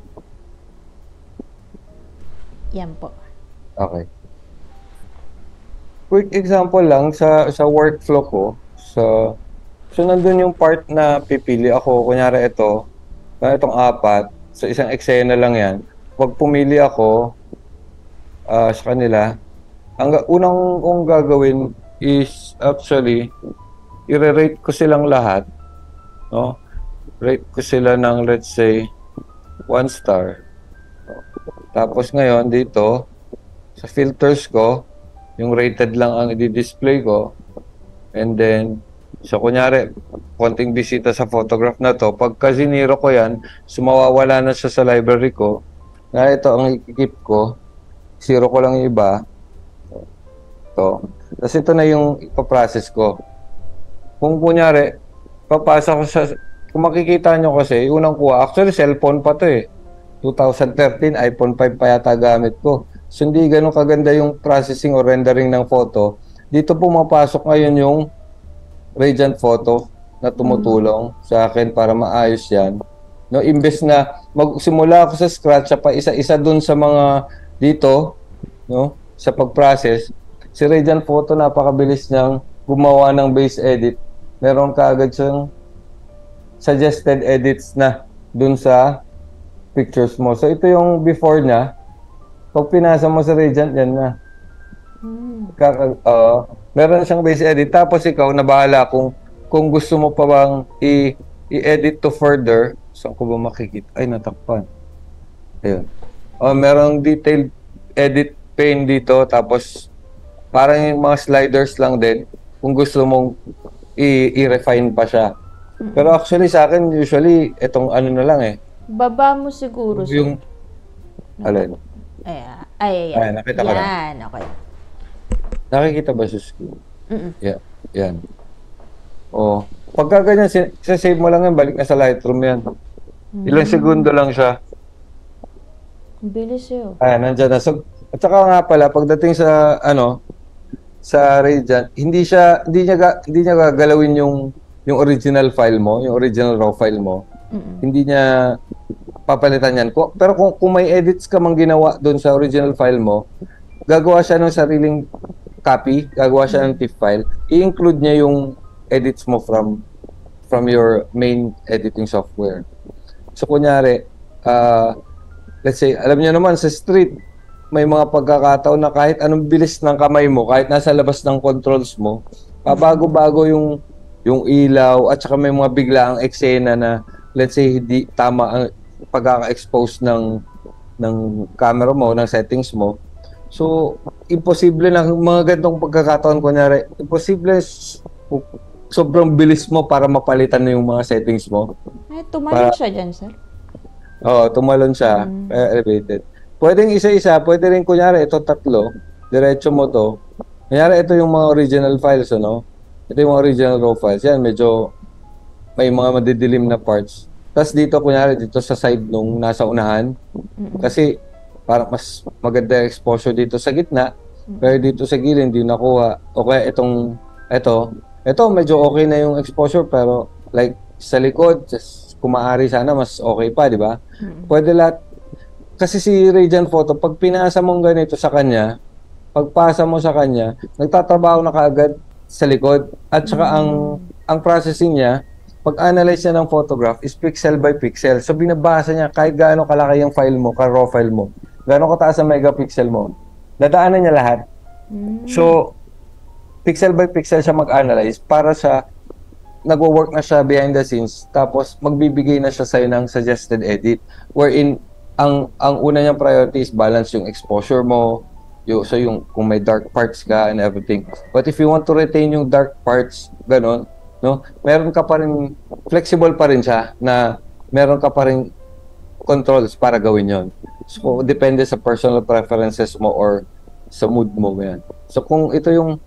Yan po. Okay. Quick example lang sa workflow ko. So nandun yung part na pipili ako. Kunyari itong 4. So isang eksena lang yan. Pag pumili ako sa kanila, ang unang kong gagawin is actually i-rate ko silang lahat. No? Rate ko sila ng, let's say, 1 star. Tapos ngayon dito sa filters ko, yung rated lang ang i-display ko. And then kunyari, konting bisita sa photograph na to, pagka ziniro ko yan, sumawawala na siya sa library ko. Na ito ang i-keep ko, 0 ko lang yung iba. Ito. Tapos ito na yung ipaprocess ko. Kung kunyari, papasa ko kung makikita nyo kasi, unang kuha, actually cellphone pa to 2013, iPhone 5 pa yata gamit ko. So hindi ganun kaganda yung processing or rendering ng photo. Dito pumapasok ngayon yung Radiant Photo na tumutulong sa akin para maayos yan. No, imbes na magsimula ako sa scratch pa isa-isa dun sa mga dito, no, sa pag-process, si Radiant Photo napakabilis niyang gumawa ng base edit. Meron kaagad siyang suggested edits na dun sa pictures mo. So ito yung before niya. Pag pinasa mo sa Radiant, yan na. Meron siyang base edit. Tapos ikaw, na bahala kung gusto mo pa bang i-edit to further. Saan ko ba makikita? Ay, natakpan. Ayun. Merong detailed edit pane dito. Tapos, parang yung mga sliders lang din. Kung gusto mong i-refine pa siya. Pero actually, sa akin, usually, itong ano na lang Baba mo siguro. Yung, alin? Ayan. Nakita ko na. Yan, okay. Nakikita ba sa screen? Yeah, yan. Pagka ganyan, save mo lang yan, balik na sa Lightroom yan. Ilang segundo lang siya. Ang bilis yun. Nandiyan na. So, at saka nga pala, pagdating sa, sa Radiant, hindi niya gagalawin yung original file mo, yung original raw file mo. Hindi niya papalitan yan. Pero kung may edits ka mang ginawa doon sa original file mo, gagawa siya ng sariling copy, gagawa siya ng TIFF file, i-include niya yung edits mo from your main editing software. So, kunyari, let's say, alam niyo naman, sa street, may mga pagkakataon na kahit anong bilis ng kamay mo, kahit nasa labas ng controls mo, pabago-bago yung ilaw, at saka may mga biglaang eksena na, let's say, hindi tama ang pagkaka-expose ng camera mo, ng settings mo. So, imposible na mga ganitong pagkakataon, kunyari, imposible sobrang bilis mo para mapalitan na yung mga settings mo. Tumalon siya dyan, sir? Oo, tumalon siya. Elevated. Pwedeng isa-isa, pwede rin kunyari, ito tatlo, diretso mo to. Kunyari, ito yung mga original files, ano? Ito yung mga original raw files. Yan, medyo may mga madidilim na parts. Tapos dito, kunyari, dito sa side nung nasa unahan. Kasi, parang mas maganda yung exposure dito sa gitna. Pero dito sa gilid, hindi nakuha. O kaya ito, medyo okay na yung exposure, pero like, sa likod, kung maaari sana, mas okay pa, di ba? Pwede lahat. Kasi si Radiant Photo, pag pinasa mong ganito sa kanya, pagpasa mo sa kanya, nagtatrabaho na kaagad sa likod. At saka ang processing niya, pag-analyze niya ng photograph is pixel by pixel. So binabasa niya kahit gaano kalaki yung file mo, raw file mo, gaano kataas ang megapixel mo, dadaanan niya lahat. So, pixel by pixel siya mag-analyze para sa nagwo-work na siya behind the scenes, tapos magbibigay na siya sa'yo ng suggested edit, wherein ang una niyang priority is balance yung exposure mo, so yung kung may dark parts ka and everything. But if you want to retain yung dark parts, ganon, no, meron ka pa rin, flexible pa rin siya, na meron ka pa rin controls para gawin yon. So, depende sa personal preferences mo or sa mood mo, yan. So, kung ito yung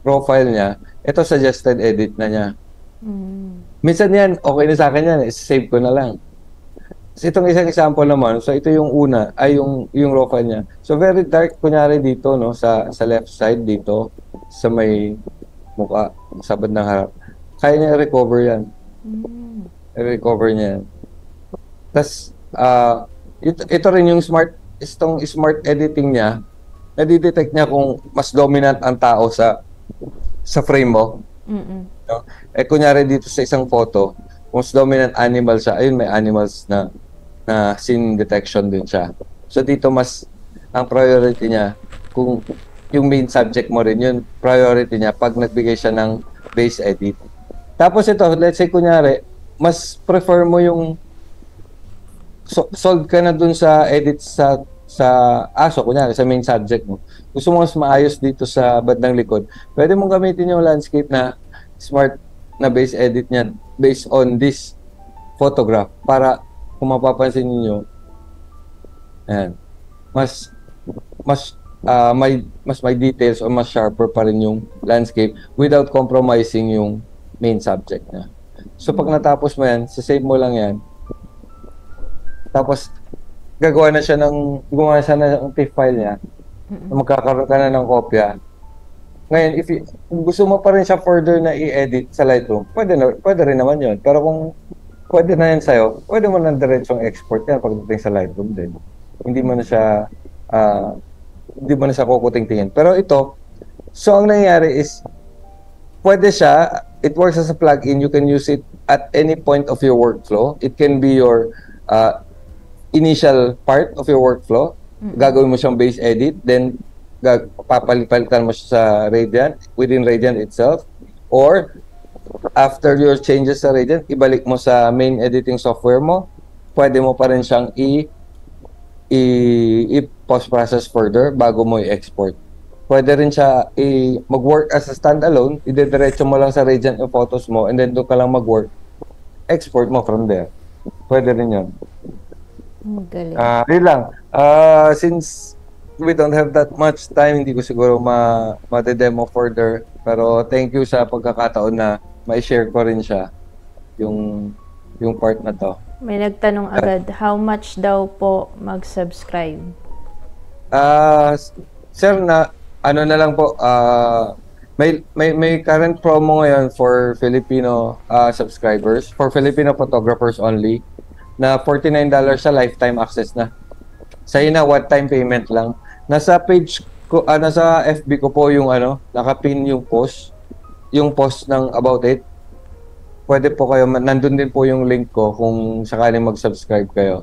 profile niya, ito suggested edit na niya. Minsan yan, okay na sa akin yan, save ko na lang. So, itong isang example naman, so ito yung una, ay yung raw file niya. So very dark, kunyari dito, no, sa left side dito, sa may mukha, sa bandang harap. Kaya niya recover yan. I-recover niya yan. Tapos, ito rin yung smart editing niya, nadidetect niya kung mas dominant ang tao sa frame mo. No? Kunyari dito sa isang photo, kung mas dominant animal siya, ayun, may animals na scene detection din siya. So dito mas, ang priority niya, kung yung main subject mo rin, yun, priority niya pag nagbigay siya ng base edit. Tapos ito, let's say kunyari, mas prefer mo yung solve ka na dun sa edit sa aso, kunyari, sa main subject mo. Gusto mo mas maayos dito sa bandang likod, pwede mong gamitin yung landscape na smart na base edit niyan based on this photograph para kung mapapansin niyo, ayan, mas may details o mas sharper pa rin yung landscape without compromising yung main subject niya. So pag natapos mo yan, save mo lang yan. Tapos gumawa na siya ng TIFF file niya. Magkakaroon ka na ng kopya. Ngayon, kung gusto mo pa rin siya further na i-edit sa Lightroom, pwede rin naman yun. Pero kung pwede na yan sa'yo, pwede mo na diretsong export yan pagdating sa Lightroom din. Hindi mo na siya kukuting-tingin. Pero ito, so ang nangyayari is, pwede siya, it works as a plugin, you can use it at any point of your workflow. It can be your initial part of your workflow. Gagawin mo siyang base edit, then papalitan mo siya sa Radiant, within Radiant itself, or after your changes sa Radiant, ibalik mo sa main editing software mo, pwede mo pa rin siyang i-post-process further bago mo i-export. Pwede rin siya mag-work as a standalone, idediretso mo lang sa Radiant yung photos mo, and then doon ka lang mag-work, export mo from there. Pwede rin yun. Galing. Yun lang. Since we don't have that much time, hindi ko siguro ma-demo further. Pero thank you sa pagkakataon na ma-share ko rin siya, yung part na to. May nagtanong agad, how much daw po mag-subscribe? Sir, ano na lang po, may current promo ngayon for Filipino subscribers, for Filipino photographers only, na $49 sa lifetime access na. Sa'yo na, one-time payment lang. Nasa page ko, nasa FB ko po yung nakapin yung post ng About It. Pwede po kayo, nandun din po yung link ko kung sakaling mag-subscribe kayo.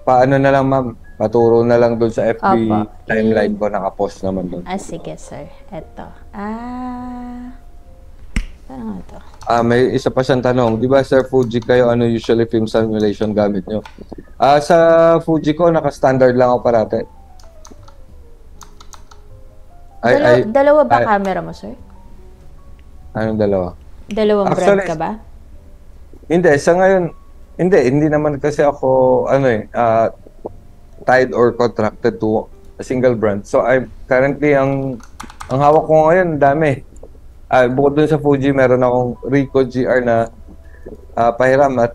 Paano na lang, ma'am? Paturo na lang doon sa FB timeline ko, nakapost naman doon. Sige, sir. Eto. Paano nga to? May isa pa siyang tanong. Di ba, Sir Fuji, kayo ano usually film simulation gamit nyo? Sa Fuji ko, naka-standard lang ako parate. Dalawa ba camera mo, sir? Anong dalawa? Dalawang brand ka ba? Hindi, sa ngayon, hindi naman kasi ako, tied or contracted to a single brand. So, currently, ang hawak ko ngayon, dami. Bukod dun sa Fuji, meron akong Ricoh GR na pahiram at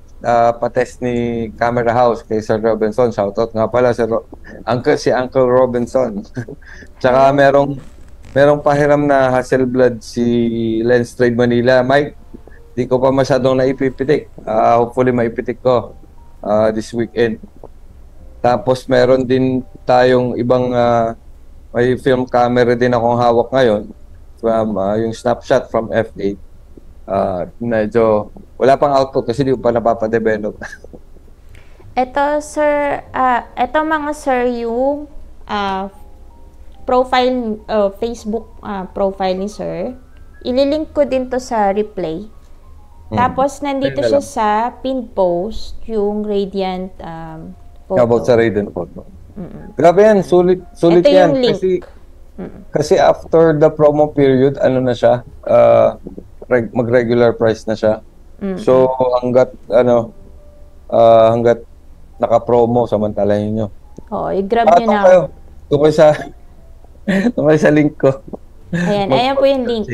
patest ni Camera House kay Sir Robinson. Shoutout nga pala si Uncle Robinson. Tsaka merong pahiram na Hasselblad si Lens Trade Manila. Mike, di ko pa masyadong naipipitik. Hopefully maipitik ko this weekend. Tapos meron din tayong ibang may film camera din akong hawak ngayon from yung Snapshot from F8. Medyo wala pang output kasi di ko pa napapadevelop. Ito sir, ito mga sir yung profile, Facebook profile ni sir. Ililink ko din to sa replay. Tapos nandito siya sa pinned post, yung Radiant photo. About sa Radiant photo. Grabe yan, sulit ito yan. Yung link. Kasi after the promo period, ano na siya, mag-regular price na siya. So hanggat naka-promo, samantalahin nyo. Oo, i-grab nyo na. Tungkol sa link ko. Ayan po yung link.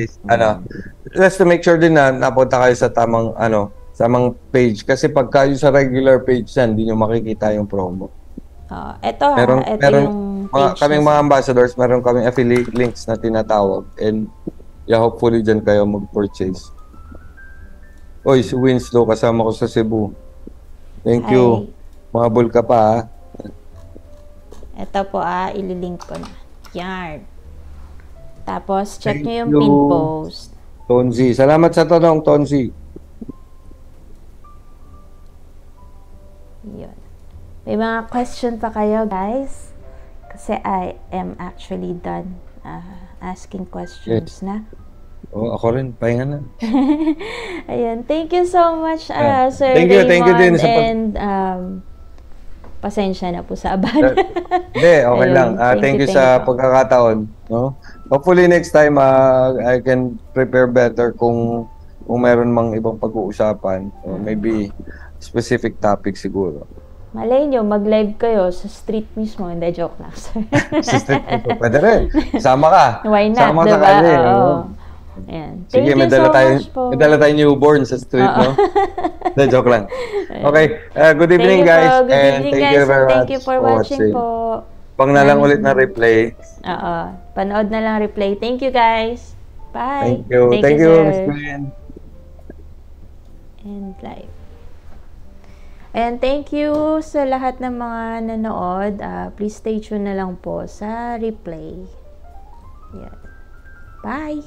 Just to make sure din na napunta kayo sa tamang page. Kasi pagka yung sa regular page yan, hindi nyo makikita yung promo. Ito yung page. Kaming mga ambassadors, meron kaming affiliate links na tinatawag. And hopefully dyan kayo mag-purchase. Oy, si Winslow, kasama ko sa Cebu. Thank you. Mga bulka pa, Ito po, ililink ko na. Yarn. Tapos, check nyo yung pin post. Tonzi. Salamat sa tanong, Tonzi. Yun. May mga question pa kayo, guys? Kasi I am actually done asking questions na. Ako rin. Pahinga na. Ayan. Thank you so much, Sir Thank you din. And pasensya na po sa abala. Hindi, okay lang. Thank you sa pagkakataon. No? Hopefully next time I can prepare better kung meron mang ibang pag-uusapan. Or maybe specific topic siguro. Malay nyo, mag-live kayo sa street mismo. Hindi, joke lang, sir. Sa street mismo. Pwede rin. Sama ka. Why not, sama diba? Oo. Ayan. Sige, Thank you so much po. May dala tayong newborn sa street, no? Hindi, joke lang. Okay. Good evening, guys. Good evening, thank you very much. Thank you for watching po. Pang na lang ulit na replay. Panood na lang replay. Thank you, guys. Bye. Thank you. Thank you, Ms. Gwen. And live. And thank you sa lahat ng mga nanood. Please stay tuned na lang po sa replay. Yeah. Bye!